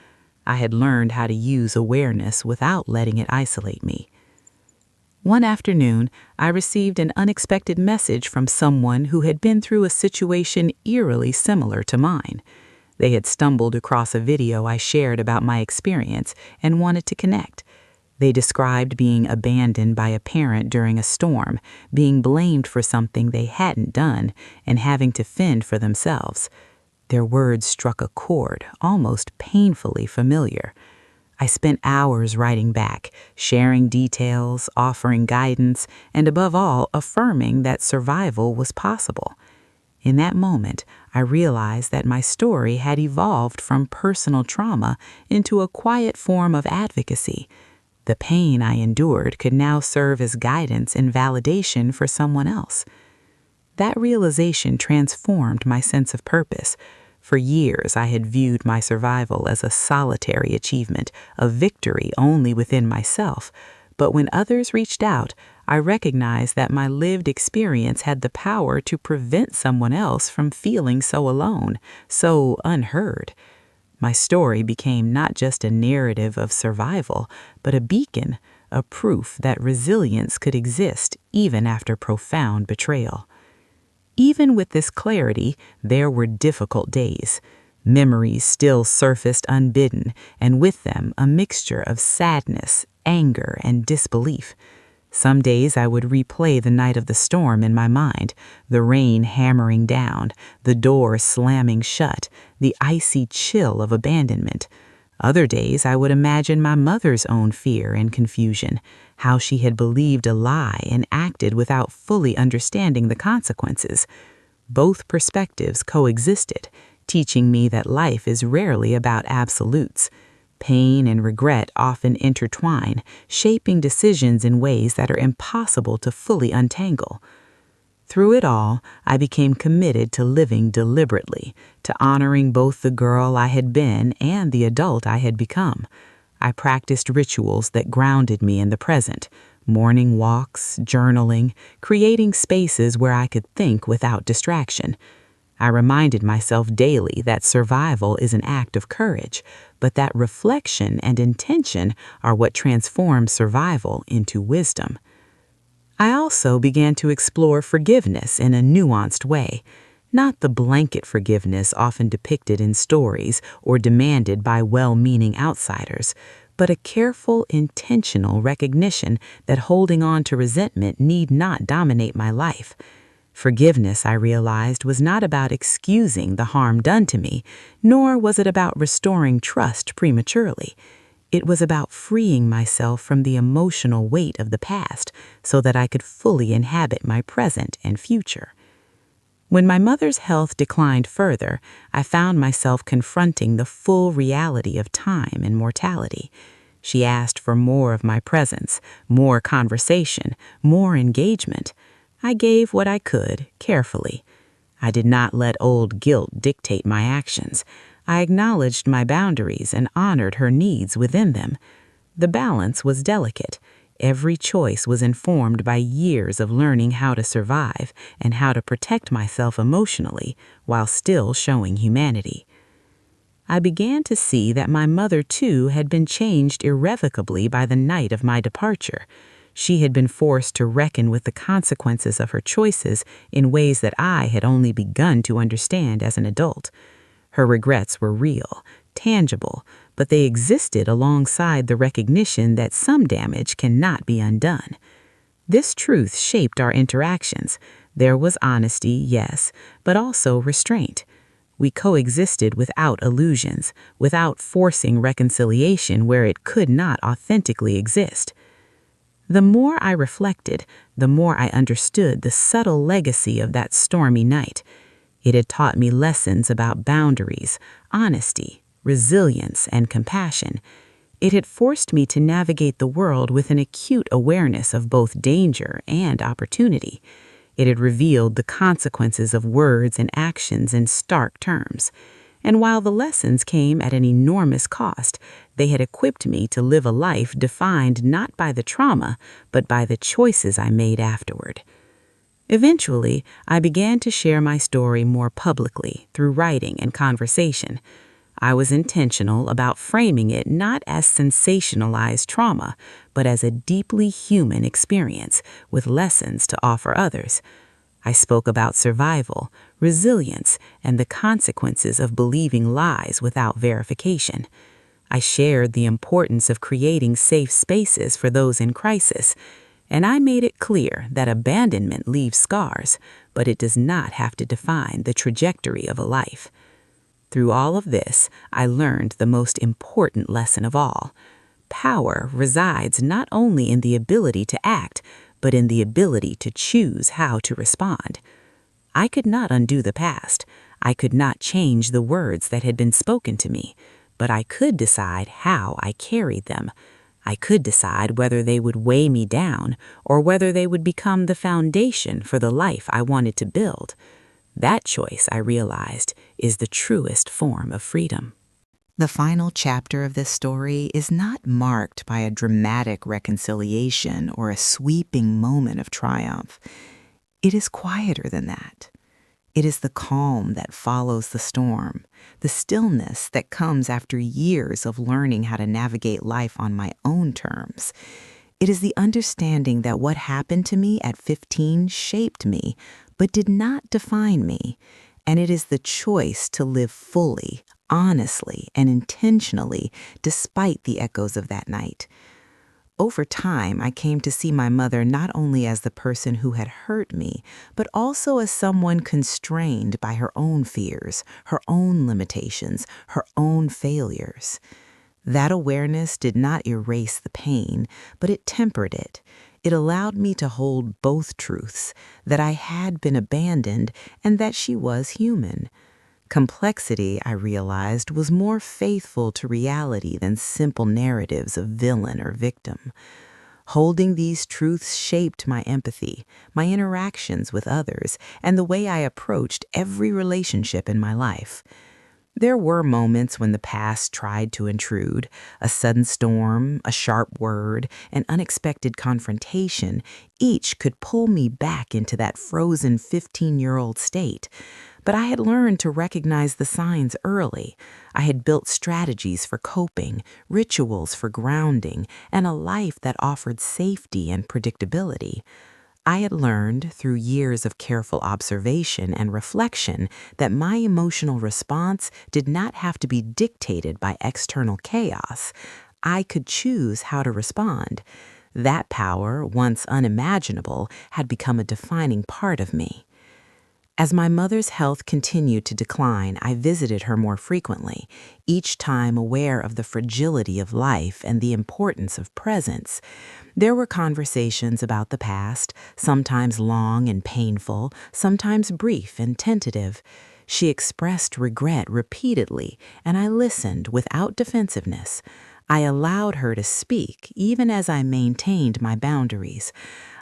I had learned how to use awareness without letting it isolate me. One afternoon, I received an unexpected message from someone who had been through a situation eerily similar to mine. They had stumbled across a video I shared about my experience and wanted to connect. They described being abandoned by a parent during a storm, being blamed for something they hadn't done, and having to fend for themselves. Their words struck a chord, almost painfully familiar. I spent hours writing back, sharing details, offering guidance, and above all, affirming that survival was possible. In that moment, I realized that my story had evolved from personal trauma into a quiet form of advocacy. The pain I endured could now serve as guidance and validation for someone else. That realization transformed my sense of purpose. For years, I had viewed my survival as a solitary achievement, a victory only within myself. But when others reached out, I recognized that my lived experience had the power to prevent someone else from feeling so alone, so unheard. My story became not just a narrative of survival, but a beacon, a proof that resilience could exist even after profound betrayal. Even with this clarity, there were difficult days. Memories still surfaced unbidden, and with them a mixture of sadness, anger, and disbelief. Some days I would replay the night of the storm in my mind, the rain hammering down, the door slamming shut, the icy chill of abandonment. Other days I would imagine my mother's own fear and confusion, how she had believed a lie and acted without fully understanding the consequences. Both perspectives coexisted, teaching me that life is rarely about absolutes. Pain and regret often intertwine, shaping decisions in ways that are impossible to fully untangle. Through it all, I became committed to living deliberately, to honoring both the girl I had been and the adult I had become. I practiced rituals that grounded me in the present, morning walks, journaling, creating spaces where I could think without distraction. I reminded myself daily that survival is an act of courage, but that reflection and intention are what transform survival into wisdom. I also began to explore forgiveness in a nuanced way. not the blanket forgiveness often depicted in stories or demanded by well-meaning outsiders, but a careful, intentional recognition that holding on to resentment need not dominate my life. Forgiveness, I realized, was not about excusing the harm done to me, nor was it about restoring trust prematurely. It was about freeing myself from the emotional weight of the past so that I could fully inhabit my present and future. When my mother's health declined further, I found myself confronting the full reality of time and mortality. She asked for more of my presence, more conversation, more engagement. I gave what I could, carefully. I did not let old guilt dictate my actions. I acknowledged my boundaries and honored her needs within them. The balance was delicate. Every choice was informed by years of learning how to survive and how to protect myself emotionally while still showing humanity. I began to see that my mother, too, had been changed irrevocably by the night of my departure. She had been forced to reckon with the consequences of her choices in ways that I had only begun to understand as an adult. Her regrets were real, tangible, but they existed alongside the recognition that some damage cannot be undone. This truth shaped our interactions. There was honesty, yes, but also restraint. We coexisted without illusions, without forcing reconciliation where it could not authentically exist. The more I reflected, the more I understood the subtle legacy of that stormy night. It had taught me lessons about boundaries, honesty, resilience, and compassion. It had forced me to navigate the world with an acute awareness of both danger and opportunity. It had revealed the consequences of words and actions in stark terms. And while the lessons came at an enormous cost, they had equipped me to live a life defined not by the trauma, but by the choices I made afterward. Eventually, I began to share my story more publicly through writing and conversation. I was intentional about framing it not as sensationalized trauma, but as a deeply human experience with lessons to offer others. I spoke about survival, resilience, and the consequences of believing lies without verification. I shared the importance of creating safe spaces for those in crisis, and I made it clear that abandonment leaves scars, but it does not have to define the trajectory of a life. Through all of this, I learned the most important lesson of all. Power resides not only in the ability to act, but in the ability to choose how to respond. I could not undo the past. I could not change the words that had been spoken to me, but I could decide how I carried them. I could decide whether they would weigh me down or whether they would become the foundation for the life I wanted to build. That choice, I realized, is the truest form of freedom. The final chapter of this story is not marked by a dramatic reconciliation or a sweeping moment of triumph. It is quieter than that. It is the calm that follows the storm, the stillness that comes after years of learning how to navigate life on my own terms. It is the understanding that what happened to me at 15 shaped me, but did not define me. And it is the choice to live fully, honestly, and intentionally despite the echoes of that night. Over time, I came to see my mother not only as the person who had hurt me, but also as someone constrained by her own fears, her own limitations, her own failures. That awareness did not erase the pain, but it tempered it. It allowed me to hold both truths, that I had been abandoned and that she was human. Complexity, I realized, was more faithful to reality than simple narratives of villain or victim. Holding these truths shaped my empathy, my interactions with others, and the way I approached every relationship in my life. There were moments when the past tried to intrude, a sudden storm, a sharp word, an unexpected confrontation. Each could pull me back into that frozen 15-year-old state. But I had learned to recognize the signs early. I had built strategies for coping, rituals for grounding, and a life that offered safety and predictability. I had learned through years of careful observation and reflection that my emotional response did not have to be dictated by external chaos. I could choose how to respond. That power, once unimaginable, had become a defining part of me. As my mother's health continued to decline, I visited her more frequently, each time aware of the fragility of life and the importance of presence. There were conversations about the past, sometimes long and painful, sometimes brief and tentative. She expressed regret repeatedly, and I listened without defensiveness. I allowed her to speak, even as I maintained my boundaries.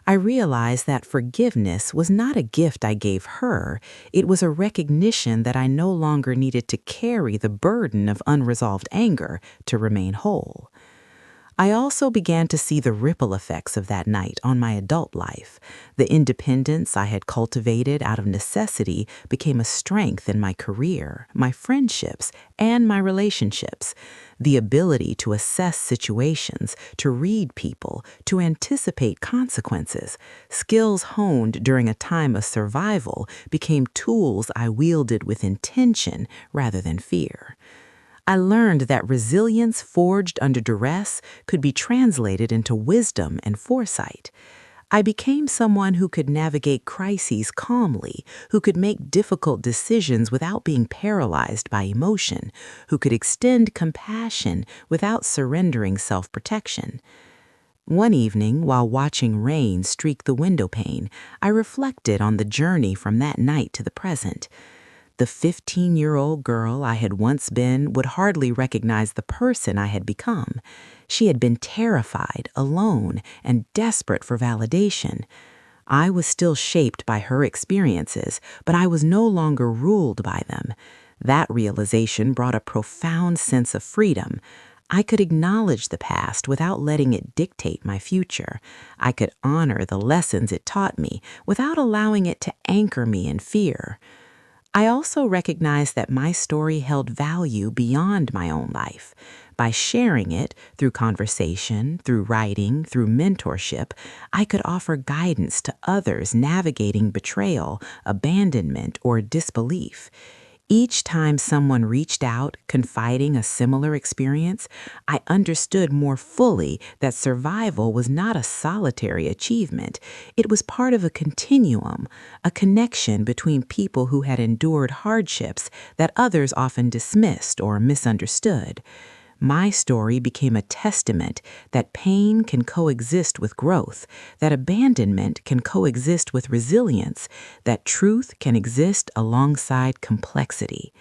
I realized that forgiveness was not a gift I gave her. It was a recognition that I no longer needed to carry the burden of unresolved anger to remain whole. I also began to see the ripple effects of that night on my adult life. The independence I had cultivated out of necessity became a strength in my career, my friendships, and my relationships. The ability to assess situations, to read people, to anticipate consequences, skills honed during a time of survival, became tools I wielded with intention rather than fear. I learned that resilience forged under duress could be translated into wisdom and foresight. I became someone who could navigate crises calmly, who could make difficult decisions without being paralyzed by emotion, who could extend compassion without surrendering self-protection. One evening, while watching rain streak the window pane, I reflected on the journey from that night to the present. The 15-year-old girl I had once been would hardly recognize the person I had become. She had been terrified, alone, and desperate for validation. I was still shaped by her experiences, but I was no longer ruled by them. That realization brought a profound sense of freedom. I could acknowledge the past without letting it dictate my future. I could honor the lessons it taught me without allowing it to anchor me in fear. I also recognized that my story held value beyond my own life. By sharing it through conversation, through writing, through mentorship, I could offer guidance to others navigating betrayal, abandonment, or disbelief. Each time someone reached out, confiding a similar experience, I understood more fully that survival was not a solitary achievement. It was part of a continuum, a connection between people who had endured hardships that others often dismissed or misunderstood. My story became a testament that pain can coexist with growth, that abandonment can coexist with resilience, that truth can exist alongside complexity.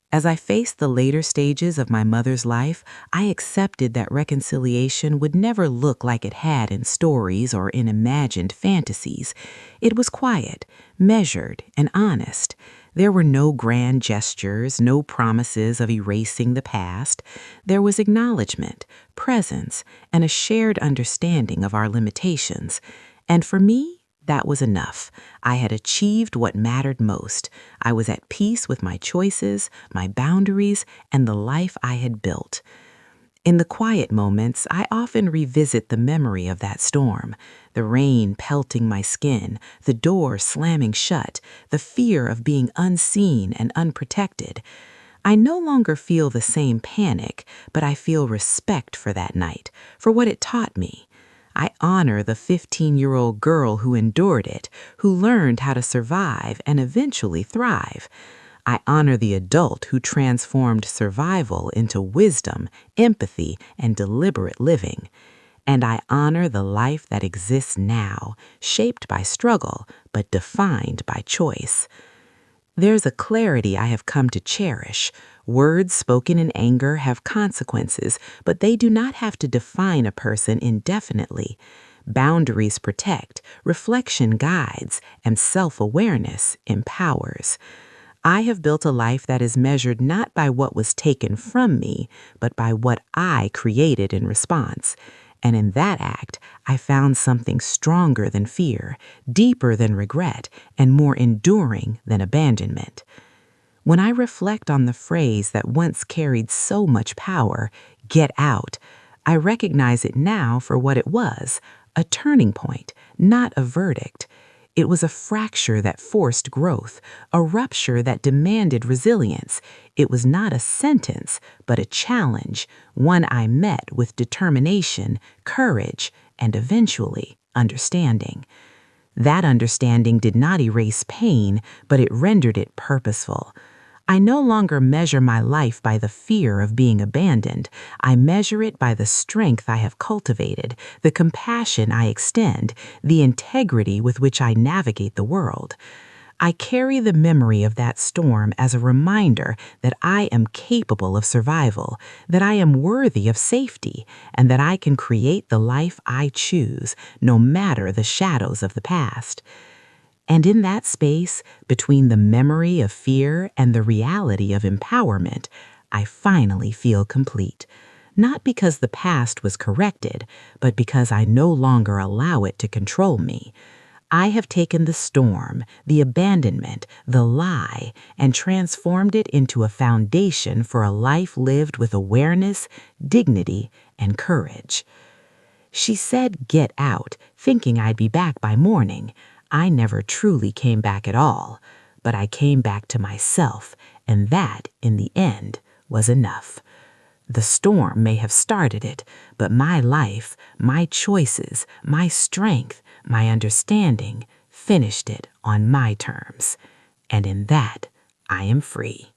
As I faced the later stages of my mother's life, I accepted that reconciliation would never look like it had in stories or in imagined fantasies. It was quiet, measured, and honest. There were no grand gestures, no promises of erasing the past. There was acknowledgement, presence, and a shared understanding of our limitations. And for me, that was enough. I had achieved what mattered most. I was at peace with my choices, my boundaries, and the life I had built. In the quiet moments, I often revisit the memory of that storm, the rain pelting my skin, the door slamming shut, the fear of being unseen and unprotected. I no longer feel the same panic, but I feel respect for that night, for what it taught me. I honor the 15-year-old girl who endured it, who learned how to survive and eventually thrive. I honor the adult who transformed survival into wisdom, empathy, and deliberate living. And I honor the life that exists now, shaped by struggle, but defined by choice. There's a clarity I have come to cherish. Words spoken in anger have consequences, but they do not have to define a person indefinitely. Boundaries protect, reflection guides, and self-awareness empowers. I have built a life that is measured not by what was taken from me, but by what I created in response. And in that act, I found something stronger than fear, deeper than regret, and more enduring than abandonment. When I reflect on the phrase that once carried so much power, "get out," I recognize it now for what it was, a turning point, not a verdict. It was a fracture that forced growth, a rupture that demanded resilience. It was not a sentence, but a challenge, one I met with determination, courage, and eventually understanding. That understanding did not erase pain, but it rendered it purposeful. I no longer measure my life by the fear of being abandoned. I measure it by the strength I have cultivated, the compassion I extend, the integrity with which I navigate the world. I carry the memory of that storm as a reminder that I am capable of survival, that I am worthy of safety, and that I can create the life I choose, no matter the shadows of the past. And in that space, between the memory of fear and the reality of empowerment, I finally feel complete. Not because the past was corrected, but because I no longer allow it to control me. I have taken the storm, the abandonment, the lie, and transformed it into a foundation for a life lived with awareness, dignity, and courage. She said, "Get out," thinking I'd be back by morning. I never truly came back at all, but I came back to myself, and that, in the end, was enough. The storm may have started it, but my life, my choices, my strength, my understanding finished it on my terms. And in that, I am free.